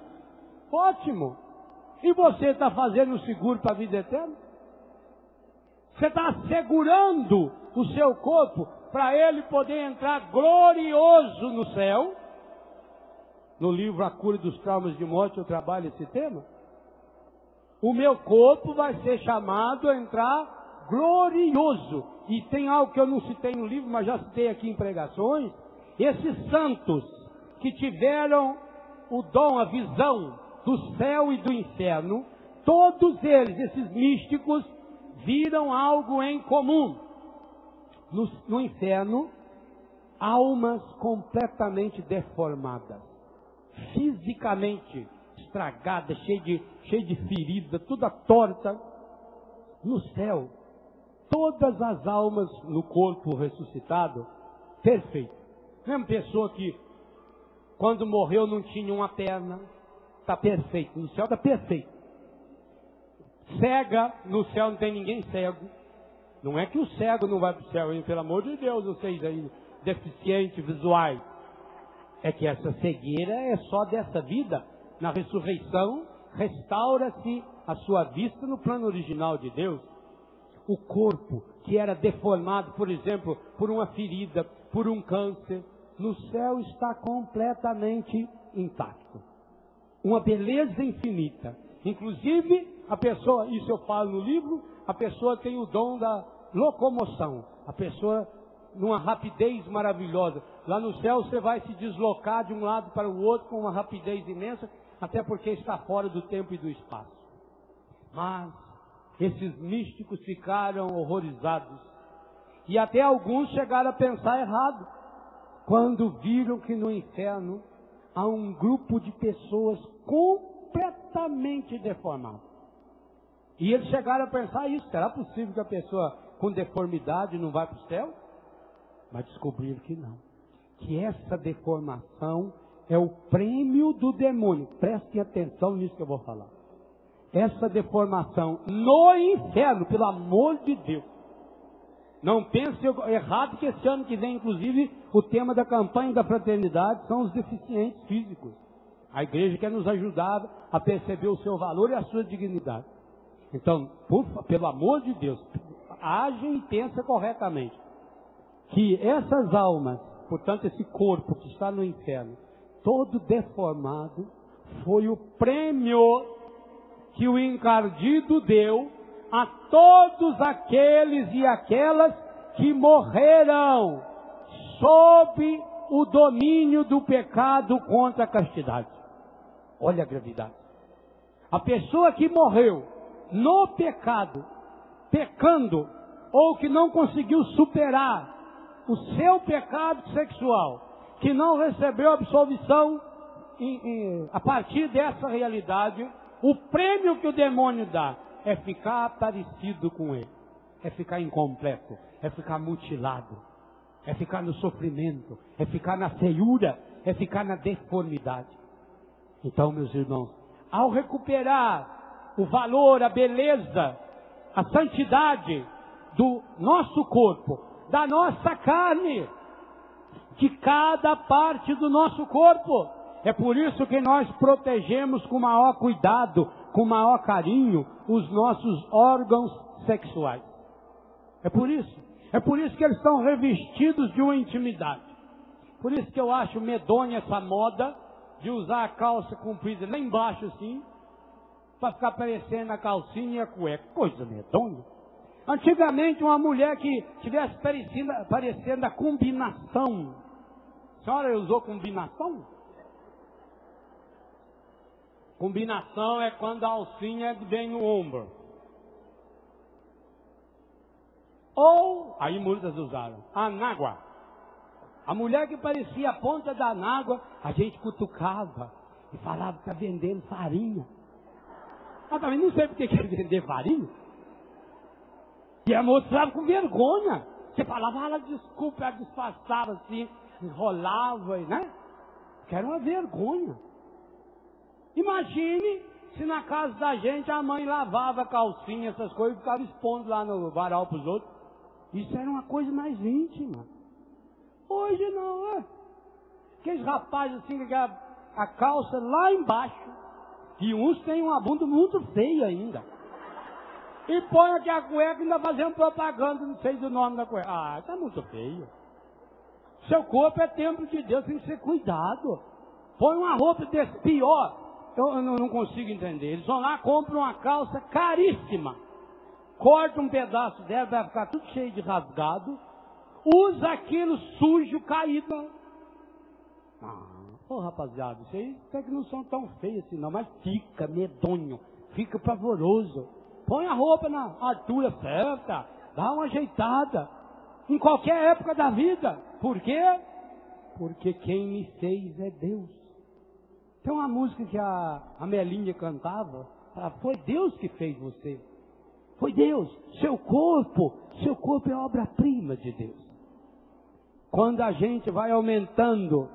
Ótimo! E você está fazendo o seguro para a vida eterna? Você está assegurando o seu corpo para ele poder entrar glorioso no céu? No livro A Cura dos Traumas de Morte eu trabalho esse tema. O meu corpo vai ser chamado a entrar glorioso. E tem algo que eu não citei no livro, mas já citei aqui em pregações. Esses santos que tiveram o dom, a visão do céu e do inferno, todos eles, esses místicos, viram algo em comum. No inferno, almas completamente deformadas, fisicamente estragadas, cheia de ferida, toda torta. No céu, todas as almas no corpo ressuscitado, perfeito. Mesmo pessoa que quando morreu não tinha uma perna, está perfeito, no céu está perfeito. Cega, no céu não tem ninguém cego. Não é que o cego não vai para o céu, hein? Pelo amor de Deus, vocês aí, deficientes visuais. É que essa cegueira é só dessa vida. Na ressurreição, restaura-se a sua vista no plano original de Deus. O corpo que era deformado, por exemplo, por uma ferida, por um câncer, no céu está completamente intacto. Uma beleza infinita. Inclusive, a pessoa, isso eu falo no livro, a pessoa tem o dom da locomoção. A pessoa, numa rapidez maravilhosa. Lá no céu você vai se deslocar de um lado para o outro com uma rapidez imensa, até porque está fora do tempo e do espaço. Mas esses místicos ficaram horrorizados. E até alguns chegaram a pensar errado, quando viram que no inferno há um grupo de pessoas completamente deformadas. E eles chegaram a pensar isso. Será possível que a pessoa com deformidade não vai para o céu? Mas descobriram que não. Que essa deformação é o prêmio do demônio. Prestem atenção nisso que eu vou falar. Essa deformação no inferno, pelo amor de Deus. Não pense errado, que esse ano que vem, inclusive, o tema da campanha da fraternidade são os deficientes físicos. A igreja quer nos ajudar a perceber o seu valor e a sua dignidade. Então, pelo amor de Deus, age e pensa corretamente. Que essas almas, portanto, esse corpo que está no inferno, todo deformado, foi o prêmio que o encardido deu a todos aqueles e aquelas que morreram sob o domínio do pecado contra a castidade. Olha a gravidade. A pessoa que morreu no pecado, pecando, ou que não conseguiu superar o seu pecado sexual, que não recebeu absolvição a partir dessa realidade, o prêmio que o demônio dá é ficar parecido com ele, é ficar incompleto, é ficar mutilado, é ficar no sofrimento, é ficar na feiura, é ficar na deformidade. Então, meus irmãos, ao recuperar o valor, a beleza, a santidade do nosso corpo, da nossa carne, de cada parte do nosso corpo, é por isso que nós protegemos com maior cuidado, com maior carinho, os nossos órgãos sexuais. É por isso que eles estão revestidos de uma intimidade. Por isso que eu acho medonha essa moda de usar a calça comprida lá embaixo assim, para ficar parecendo a calcinha e a cueca. Coisa medonha. Antigamente, uma mulher que tivesse parecendo a combinação. A senhora usou combinação? Combinação é quando a alcinha vem no ombro. Ou, aí muitas usaram, anágua. A mulher que parecia a ponta da anágua, a gente cutucava e falava que está vendendo farinha. Mas também não sei porque quer vender farinha. E a moça falava com vergonha. Você falava, ela desculpa, ela disfarçava assim, enrolava, né? Que era uma vergonha. Imagine se na casa da gente a mãe lavava calcinha, essas coisas, e ficava expondo lá no varal para os outros. Isso era uma coisa mais íntima. Hoje não, é. Aqueles rapazes assim, que a calça lá embaixo, e uns têm uma bunda muito feia ainda. E põe aqui a cueca e ainda fazendo propaganda, não sei do nome da cueca. Ah, está muito feio. Seu corpo é templo de Deus, tem que ser cuidado. Põe uma roupa desse pior. Eu não consigo entender. Eles vão lá, compram uma calça caríssima, corta um pedaço dela, vai ficar tudo cheio de rasgado, usa aquilo sujo, caído. Rapaziada, isso aí até que não são tão feios assim não, mas fica medonho, fica pavoroso. Põe a roupa na altura certa, dá uma ajeitada, em qualquer época da vida. Por quê? Porque quem me fez é Deus. Tem uma música que a Melinha cantava, foi Deus que fez você. Foi Deus. Seu corpo é obra-prima de Deus. Quando a gente vai aumentando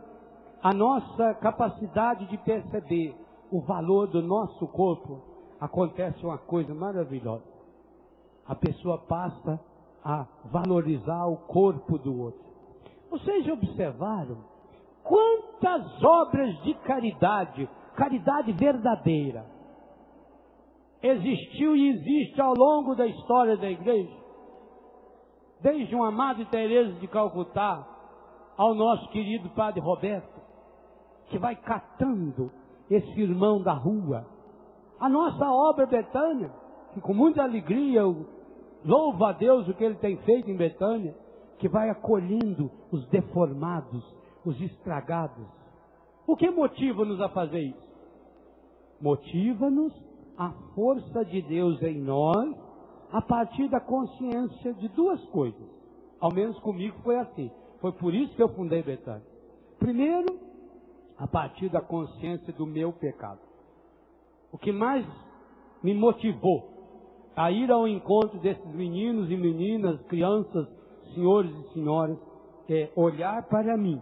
a nossa capacidade de perceber o valor do nosso corpo, acontece uma coisa maravilhosa. A pessoa passa a valorizar o corpo do outro. Vocês já observaram quantas obras de caridade, caridade verdadeira, existiu e existe ao longo da história da igreja? desde uma Madre Teresa de Calcutá ao nosso querido Padre Roberto, que vai catando esse irmão da rua. A nossa obra Betânia, que com muita alegria eu louvo a Deus o que Ele tem feito em Betânia, que vai acolhendo os deformados, os estragados. O que motiva-nos a fazer isso? Motiva-nos a força de Deus em nós, a partir da consciência de duas coisas. Ao menos comigo foi assim. Foi por isso que eu fundei Betânia. Primeiro, a partir da consciência do meu pecado. O que mais me motivou a ir ao encontro desses meninos e meninas, crianças, senhores e senhoras, é olhar para mim.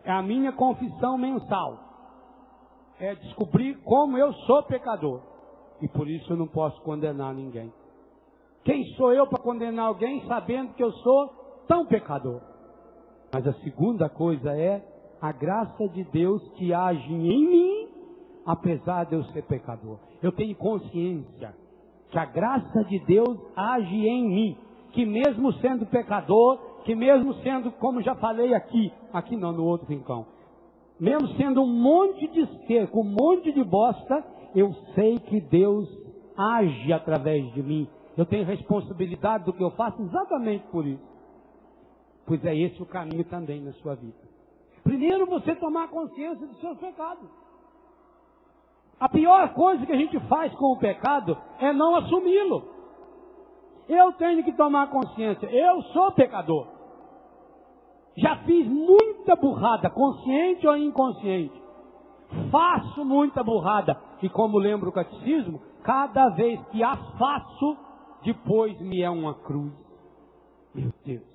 É a minha confissão mensal. É descobrir como eu sou pecador. E por isso eu não posso condenar ninguém. Quem sou eu para condenar alguém sabendo que eu sou tão pecador? Mas a segunda coisa é a graça de Deus que age em mim, apesar de eu ser pecador. Eu tenho consciência que a graça de Deus age em mim, que mesmo sendo pecador, que mesmo sendo, como já falei aqui não, no outro rincão, mesmo sendo um monte de esterco, um monte de bosta, eu sei que Deus age através de mim. Eu tenho responsabilidade do que eu faço exatamente por isso. Pois é esse o caminho também na sua vida. Primeiro, você tomar consciência dos seus pecados. A pior coisa que a gente faz com o pecado é não assumi-lo. Eu tenho que tomar consciência. Eu sou pecador. Já fiz muita burrada, consciente ou inconsciente. Faço muita burrada. E como lembra o catecismo, cada vez que a faço, depois me é uma cruz. Meu Deus.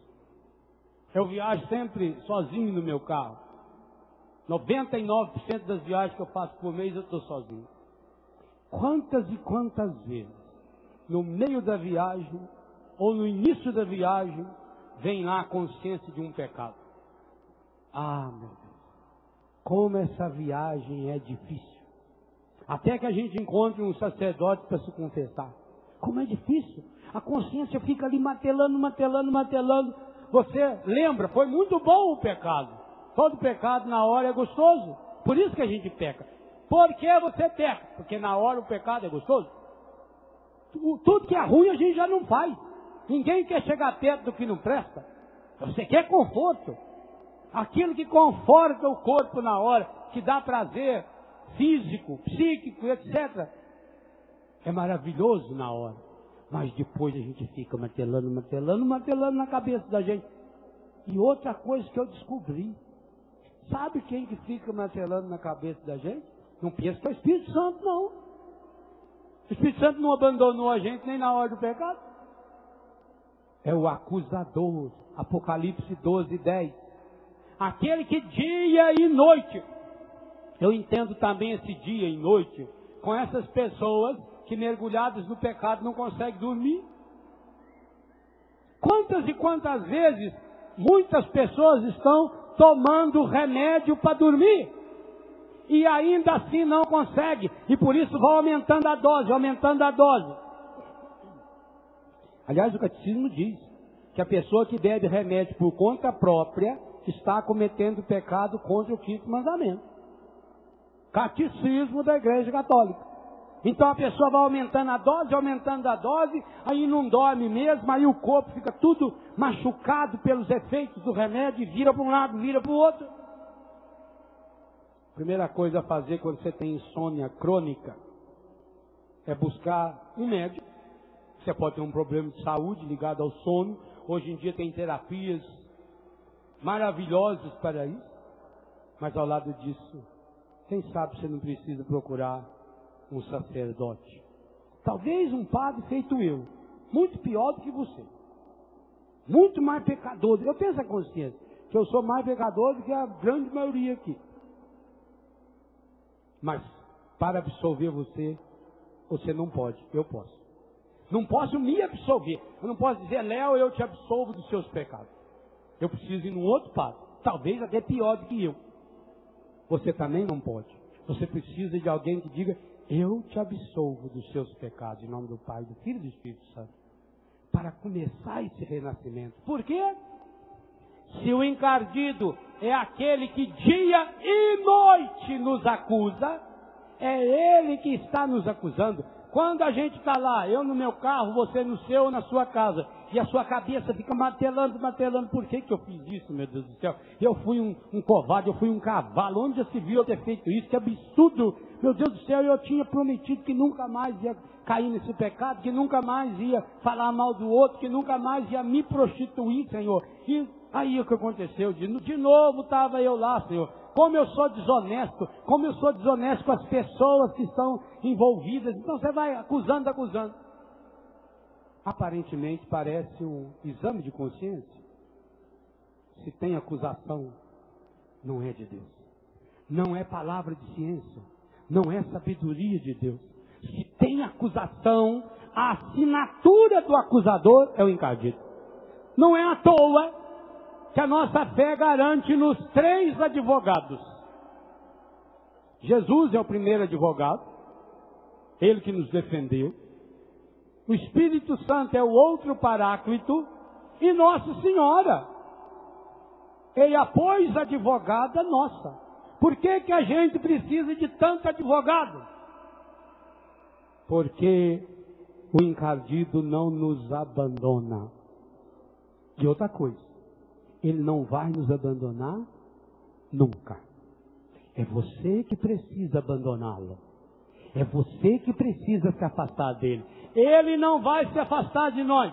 Eu viajo sempre sozinho no meu carro. 99% das viagens que eu faço por mês eu estou sozinho. Quantas e quantas vezes, no meio da viagem, ou no início da viagem, vem lá a consciência de um pecado. Ah, meu Deus, como essa viagem é difícil. Até que a gente encontre um sacerdote para se confessar. Como é difícil. A consciência fica ali martelando. Você lembra, foi muito bom o pecado. Todo pecado na hora é gostoso. Por isso que a gente peca. Por que você peca? Porque na hora o pecado é gostoso. Tudo que é ruim a gente já não faz. Ninguém quer chegar perto do que não presta. Você quer conforto. Aquilo que conforta o corpo na hora, que dá prazer físico, psíquico, etc. É maravilhoso na hora. Mas depois a gente fica martelando na cabeça da gente. E outra coisa que eu descobri. Sabe quem que fica martelando na cabeça da gente? Não pensa que é o Espírito Santo, não. O Espírito Santo não abandonou a gente nem na hora do pecado. É o acusador. Apocalipse 12:10. Aquele que dia e noite. Eu entendo também esse dia e noite com essas pessoas que mergulhadas no pecado não conseguem dormir. Quantas e quantas vezes muitas pessoas estão tomando remédio para dormir e ainda assim não conseguem, e por isso vão aumentando a dose. Aliás, o catecismo diz que a pessoa que bebe remédio por conta própria está cometendo pecado contra o 5º mandamento. Catecismo da Igreja Católica. Então a pessoa vai aumentando a dose, aí não dorme mesmo, aí o corpo fica tudo machucado pelos efeitos do remédio, e vira para um lado, vira para o outro. Primeira coisa a fazer quando você tem insônia crônica é buscar um médico. Você pode ter um problema de saúde ligado ao sono. Hoje em dia tem terapias maravilhosas para isso. Mas ao lado disso, quem sabe você não precisa procurar um sacerdote. Talvez um padre feito eu, muito pior do que você. Muito mais pecador. Eu tenho essa consciência, que eu sou mais pecador do que a grande maioria aqui. Mas, para absolver você, você não pode, eu posso. Não posso me absolver. Eu não posso dizer, Léo, eu te absolvo dos seus pecados. Eu preciso ir num outro padre, talvez até pior do que eu. Você também não pode. Você precisa de alguém que diga, eu te absolvo dos seus pecados, em nome do Pai, do Filho e do Espírito Santo. para começar esse renascimento. Por quê? Se o encardido é aquele que dia e noite nos acusa, é ele que está nos acusando. Quando a gente está lá, eu no meu carro, você no seu ou na sua casa, e a sua cabeça fica martelando, por que eu fiz isso, meu Deus do céu? Eu fui um covarde, eu fui um cavalo, onde já se viu eu ter feito isso? Que absurdo, meu Deus do céu, eu tinha prometido que nunca mais ia cair nesse pecado, que nunca mais ia falar mal do outro, que nunca mais ia me prostituir, Senhor. E aí o que aconteceu? De novo estava eu lá, Senhor. Como eu sou desonesto com as pessoas que estão envolvidas. Então você vai acusando. Aparentemente parece um exame de consciência. Se tem acusação, não é de Deus. Não é palavra de ciência. Não é sabedoria de Deus. Se tem acusação, a assinatura do acusador é o encardido. Não é à toa que a nossa fé garante-nos 3 advogados. Jesus é o primeiro advogado, ele que nos defendeu. O Espírito Santo é o outro paráclito e Nossa Senhora. E a pois advogada nossa. Por que a gente precisa de tanto advogado? Porque o encardido não nos abandona. E outra coisa, ele não vai nos abandonar nunca. É você que precisa abandoná-lo. É você que precisa se afastar dele. Ele não vai se afastar de nós.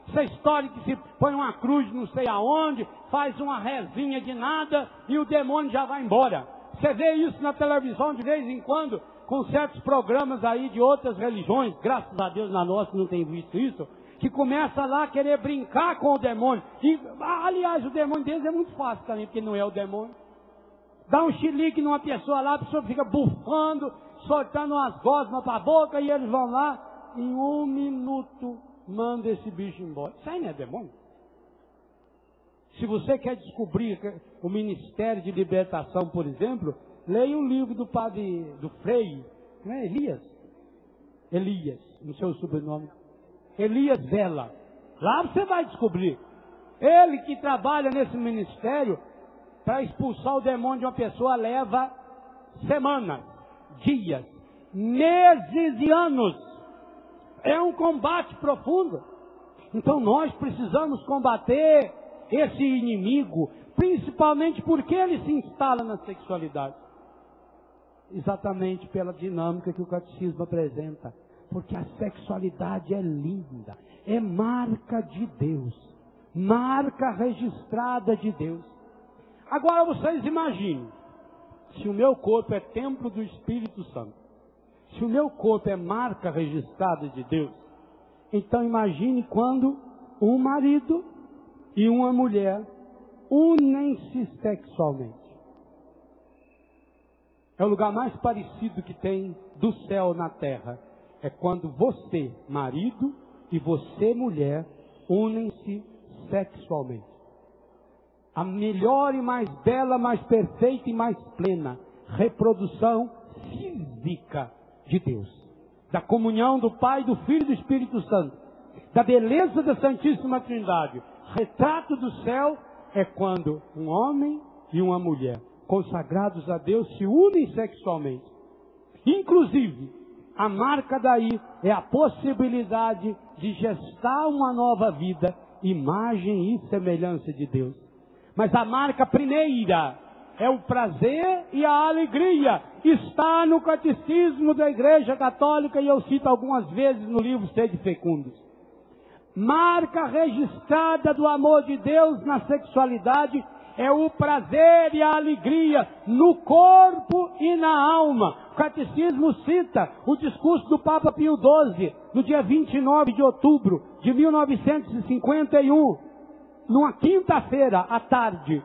Essa história que se põe uma cruz não sei aonde, faz uma rezinha de nada e o demônio já vai embora. Você vê isso na televisão de vez em quando, com certos programas aí de outras religiões. Graças a Deus na nossa não tem visto isso. Que começa lá a querer brincar com o demônio. E, aliás, o demônio deles é muito fácil também, porque não é o demônio. Dá um chilique numa pessoa lá, a pessoa fica bufando, soltando umas gosmas para a boca, e eles vão lá, em 1 minuto, manda esse bicho embora. Isso aí não é demônio. Se você quer descobrir o ministério de libertação, por exemplo, leia um livro do padre, do Frei, não é Elias, no seu sobrenome. Elias Vela. Lá você vai descobrir. Ele que trabalha nesse ministério, para expulsar o demônio de uma pessoa, leva semanas, dias, meses e anos. É um combate profundo. Então nós precisamos combater esse inimigo, principalmente porque ele se instala na sexualidade. Exatamente pela dinâmica que o catecismo apresenta. Porque a sexualidade é linda, é marca de Deus, marca registrada de Deus. Agora vocês imaginem, se o meu corpo é templo do Espírito Santo, se o meu corpo é marca registrada de Deus, então imagine quando um marido e uma mulher unem-se sexualmente. É o lugar mais parecido que tem do céu na terra. É quando você, marido, e você, mulher, unem-se sexualmente. A melhor e mais bela, mais perfeita e mais plena reprodução física de Deus. Da comunhão do Pai, do Filho e do Espírito Santo. Da beleza da Santíssima Trindade. Retrato do céu é quando um homem e uma mulher, consagrados a Deus, se unem sexualmente. Inclusive, a marca daí é a possibilidade de gestar uma nova vida, imagem e semelhança de Deus. Mas a marca primeira é o prazer e a alegria. Está no catecismo da Igreja Católica e eu cito algumas vezes no livro Sede Fecundos. Marca registrada do amor de Deus na sexualidade é o prazer e a alegria no corpo e na alma. O catecismo cita o discurso do Papa Pio XII, no dia 29 de outubro de 1951, numa quinta-feira à tarde.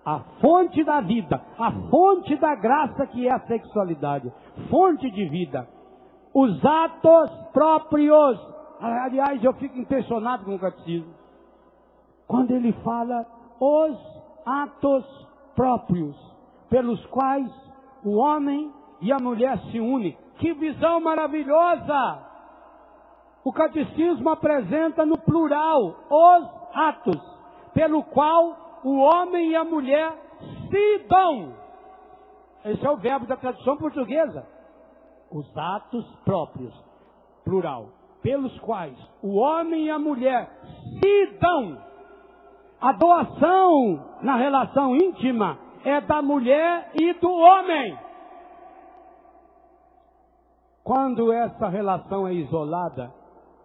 A fonte da vida, a fonte da graça que é a sexualidade, fonte de vida. Os atos próprios. Aliás, eu fico impressionado com o catecismo. Quando ele fala os atos próprios, pelos quais o homem e a mulher se unem. Que visão maravilhosa! o catecismo apresenta no plural os atos pelo qual o homem e a mulher se dão. Esse é o verbo da tradução portuguesa. Os atos próprios, plural, pelos quais o homem e a mulher se dão. A doação na relação íntima é da mulher e do homem. Quando essa relação é isolada,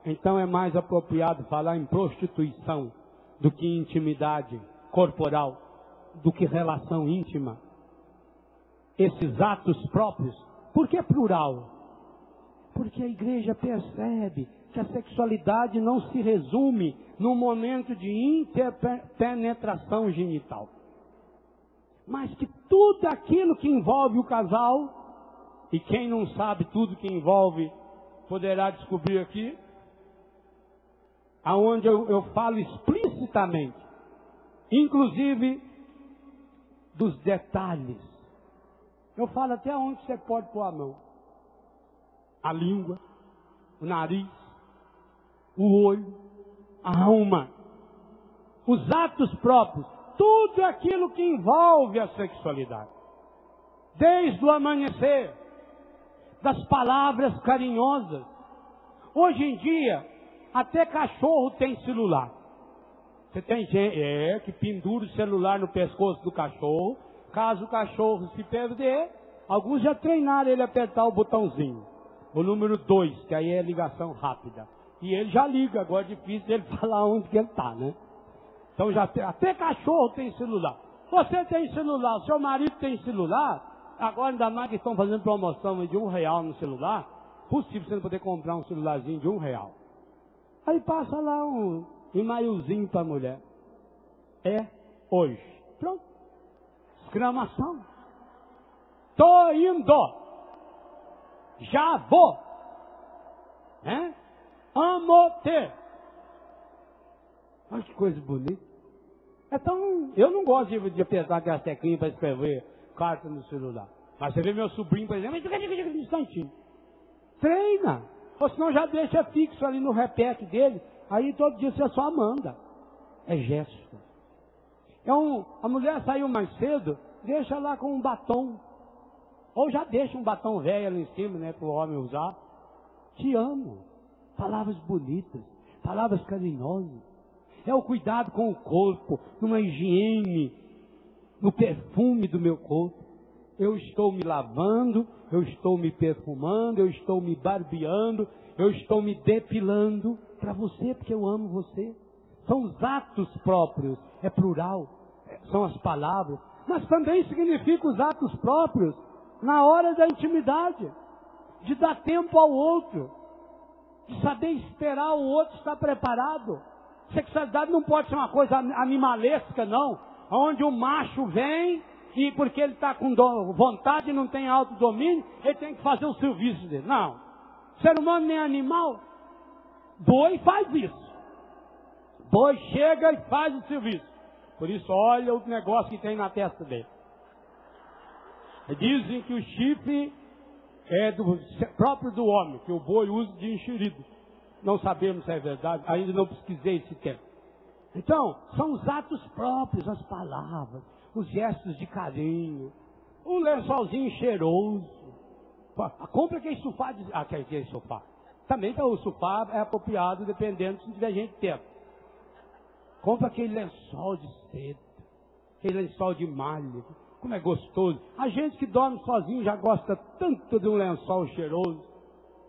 então é mais apropriado falar em prostituição do que intimidade corporal, do que relação íntima. Esses atos próprios, por que plural? Porque a igreja percebe que a sexualidade não se resume num momento de interpenetração genital, mas que tudo aquilo que envolve o casal, e quem não sabe tudo que envolve, poderá descobrir aqui, aonde eu falo explicitamente, inclusive dos detalhes. Eu falo até onde você pode pôr a mão. A língua, o nariz, o olho, a alma, os atos próprios, tudo aquilo que envolve a sexualidade. Desde o amanhecer, das palavras carinhosas. Hoje em dia, até cachorro tem celular. Você tem gente que pendura o celular no pescoço do cachorro. Caso o cachorro se perder, alguns já treinaram ele a apertar o botãozinho. O número 2, que aí é ligação rápida. E ele já liga, agora é difícil ele falar onde que ele está, né? Então já até cachorro tem celular. Você tem celular, seu marido tem celular. Agora ainda mais que estão fazendo promoção de R$1 no celular. Possível você não poder comprar um celularzinho de R$1. Aí passa lá um e-mailzinho para a mulher. É hoje. Pronto. Exclamação. Tô indo. Já vou. Amo ter. Olha que coisa bonita. Então, eu não gosto de apertar aquela teclinha para escrever carta no celular. Mas você vê meu sobrinho, por exemplo, um instantinho. Treina. Ou senão já deixa fixo ali no repete dele. Aí todo dia você só manda. É gesto. A mulher saiu mais cedo, deixa lá com um batom. Ou já deixa um batom velho ali em cima, né, para o homem usar. Te amo. Palavras bonitas, palavras carinhosas. É o cuidado com o corpo, numa higiene, no perfume do meu corpo. Eu estou me lavando, eu estou me perfumando, eu estou me barbeando, eu estou me depilando para você, porque eu amo você. São os atos próprios, é plural, são as palavras, mas também significa os atos próprios na hora da intimidade, de dar tempo ao outro, de saber esperar o outro estar preparado. Sexualidade não pode ser uma coisa animalesca, não, onde o macho vem e porque ele está com vontade e não tem autodomínio, ele tem que fazer o serviço dele. Não. Ser humano nem animal. Boi faz isso. Boi chega e faz o serviço. Por isso, olha o negócio que tem na testa dele. Dizem que o chifre é próprio do homem, que o boi usa de enxerido. Não sabemos se é verdade, ainda não pesquisei esse tempo. Então, são os atos próprios, as palavras, os gestos de carinho, um lençolzinho cheiroso. Compra aquele sofá, aquele sofá. Também o sofá é apropriado dependendo se tiver gente perto. Compra aquele lençol de seda, aquele lençol de malha, como é gostoso. A gente que dorme sozinho já gosta tanto de um lençol cheiroso.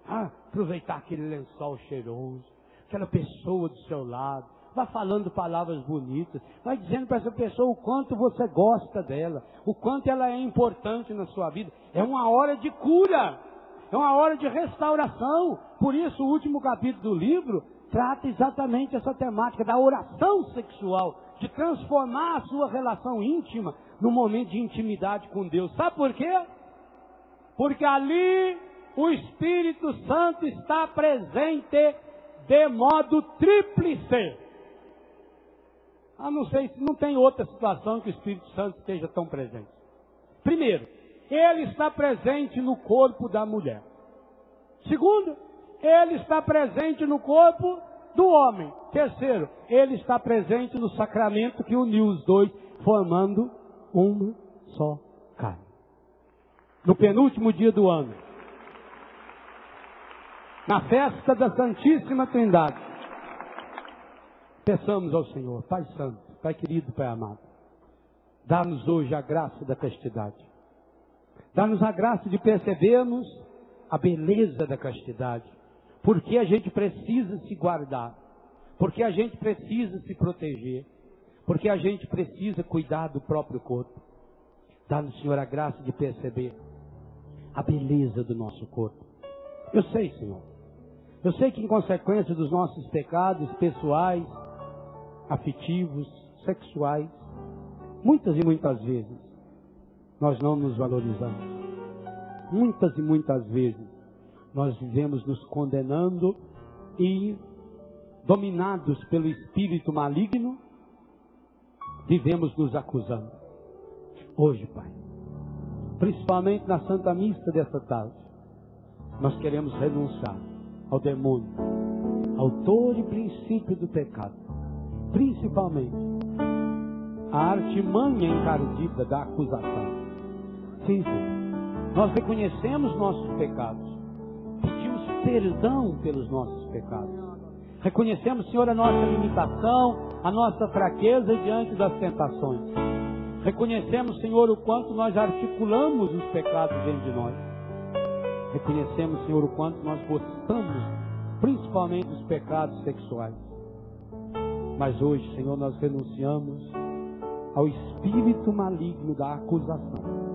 Aproveitar aquele lençol cheiroso, aquela pessoa do seu lado, vai falando palavras bonitas, vai dizendo para essa pessoa o quanto você gosta dela, o quanto ela é importante na sua vida. É uma hora de cura, é uma hora de restauração. Por isso o último capítulo do livro trata exatamente essa temática da oração sexual, de transformar a sua relação íntima num momento de intimidade com Deus. Sabe por quê? Porque ali o Espírito Santo está presente de modo tríplice. Não sei se não tem outra situação que o Espírito Santo esteja tão presente. Primeiro, ele está presente no corpo da mulher. Segundo, ele está presente no corpo do homem. Terceiro, ele está presente no sacramento que uniu os dois, formando uma só carne. No penúltimo dia do ano, na festa da Santíssima Trindade, peçamos ao Senhor: Pai Santo, Pai querido, Pai amado, dá-nos hoje a graça da castidade. Dá-nos a graça de percebermos a beleza da castidade. Porque a gente precisa se guardar. Porque a gente precisa se proteger. Porque a gente precisa cuidar do próprio corpo. Dá-nos, Senhor, a graça de perceber a beleza do nosso corpo. Eu sei, Senhor. Eu sei que em consequência dos nossos pecados pessoais, afetivos, sexuais, muitas e muitas vezes, nós não nos valorizamos. Muitas e muitas vezes, nós vivemos nos condenando e, dominados pelo espírito maligno, vivemos nos acusando. Hoje, Pai, principalmente na Santa Missa dessa tarde, nós queremos renunciar ao demônio, autor e princípio do pecado, principalmente a artimanha encardida da acusação. Sim, Senhor, nós reconhecemos nossos pecados, pedimos perdão pelos nossos pecados, reconhecemos, Senhor, a nossa limitação, a nossa fraqueza diante das tentações, reconhecemos, Senhor, o quanto nós articulamos os pecados dentro de nós, reconhecemos, Senhor, o quanto nós gostamos, principalmente dos pecados sexuais. Mas hoje, Senhor, nós renunciamos ao espírito maligno da acusação.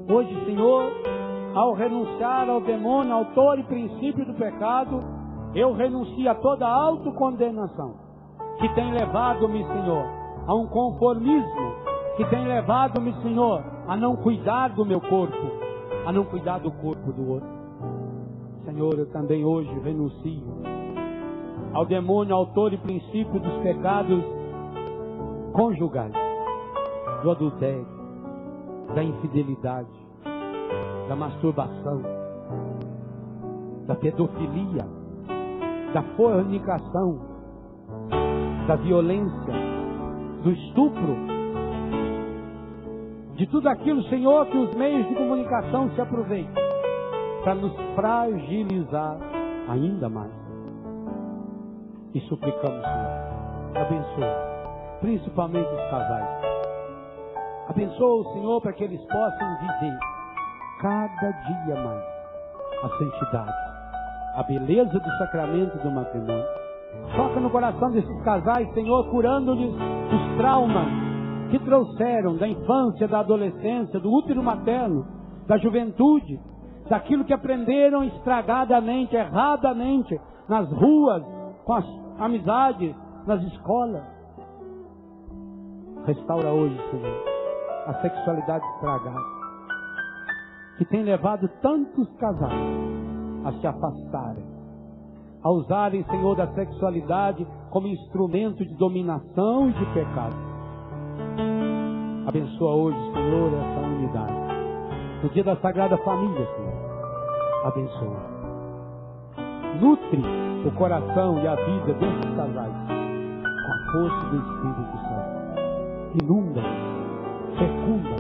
Hoje, Senhor, ao renunciar ao demônio, autor e princípio do pecado, eu renuncio a toda autocondenação que tem levado-me, Senhor, a um conformismo, que tem levado-me, Senhor, a não cuidar do meu corpo, a não cuidar do corpo do outro. Senhor, eu também hoje renuncio ao demônio, autor e princípio dos pecados conjugais, do adultério, da infidelidade, da masturbação, da pedofilia, da fornicação, da violência, do estupro, de tudo aquilo, Senhor, que os meios de comunicação se aproveitam para nos fragilizar ainda mais. E suplicamos, Senhor, abençoa, principalmente os casais. Abençoa o Senhor para que eles possam viver cada dia mais a santidade, a beleza do sacramento do matrimônio. Toca no coração desses casais, Senhor, curando-lhes os traumas que trouxeram da infância, da adolescência, do útero materno, da juventude, daquilo que aprenderam estragadamente, erradamente, nas ruas, com as amizades, nas escolas. Restaura hoje, Senhor, a sexualidade estragada, que tem levado tantos casais a se afastarem, a usarem, Senhor, da sexualidade como instrumento de dominação e de pecado. Abençoa hoje, Senhor, essa unidade. No dia da Sagrada Família, Senhor, abençoa. Nutre o coração e a vida desses casais com a força do Espírito Santo. Inunda, fecunda,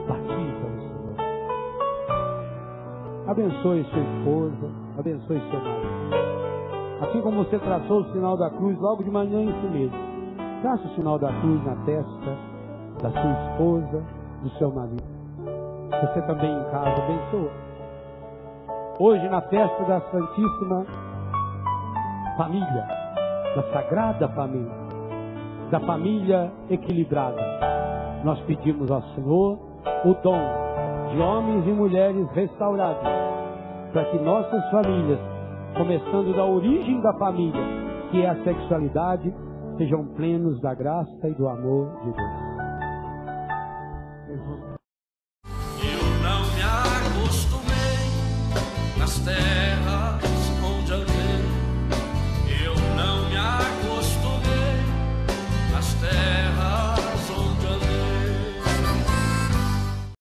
batiza-os, Senhor. Abençoe sua esposa, abençoe seu marido. Assim como você traçou o sinal da cruz logo de manhã em si mesmo, traça o sinal da cruz na testa da sua esposa, do seu marido. Você também em casa, abençoa. Hoje, na festa da Santíssima Família, da Sagrada Família, da família equilibrada, nós pedimos ao Senhor o dom de homens e mulheres restaurados, para que nossas famílias, começando da origem da família, que é a sexualidade, sejam plenos da graça e do amor de Deus. Eu não me acostumei nas terras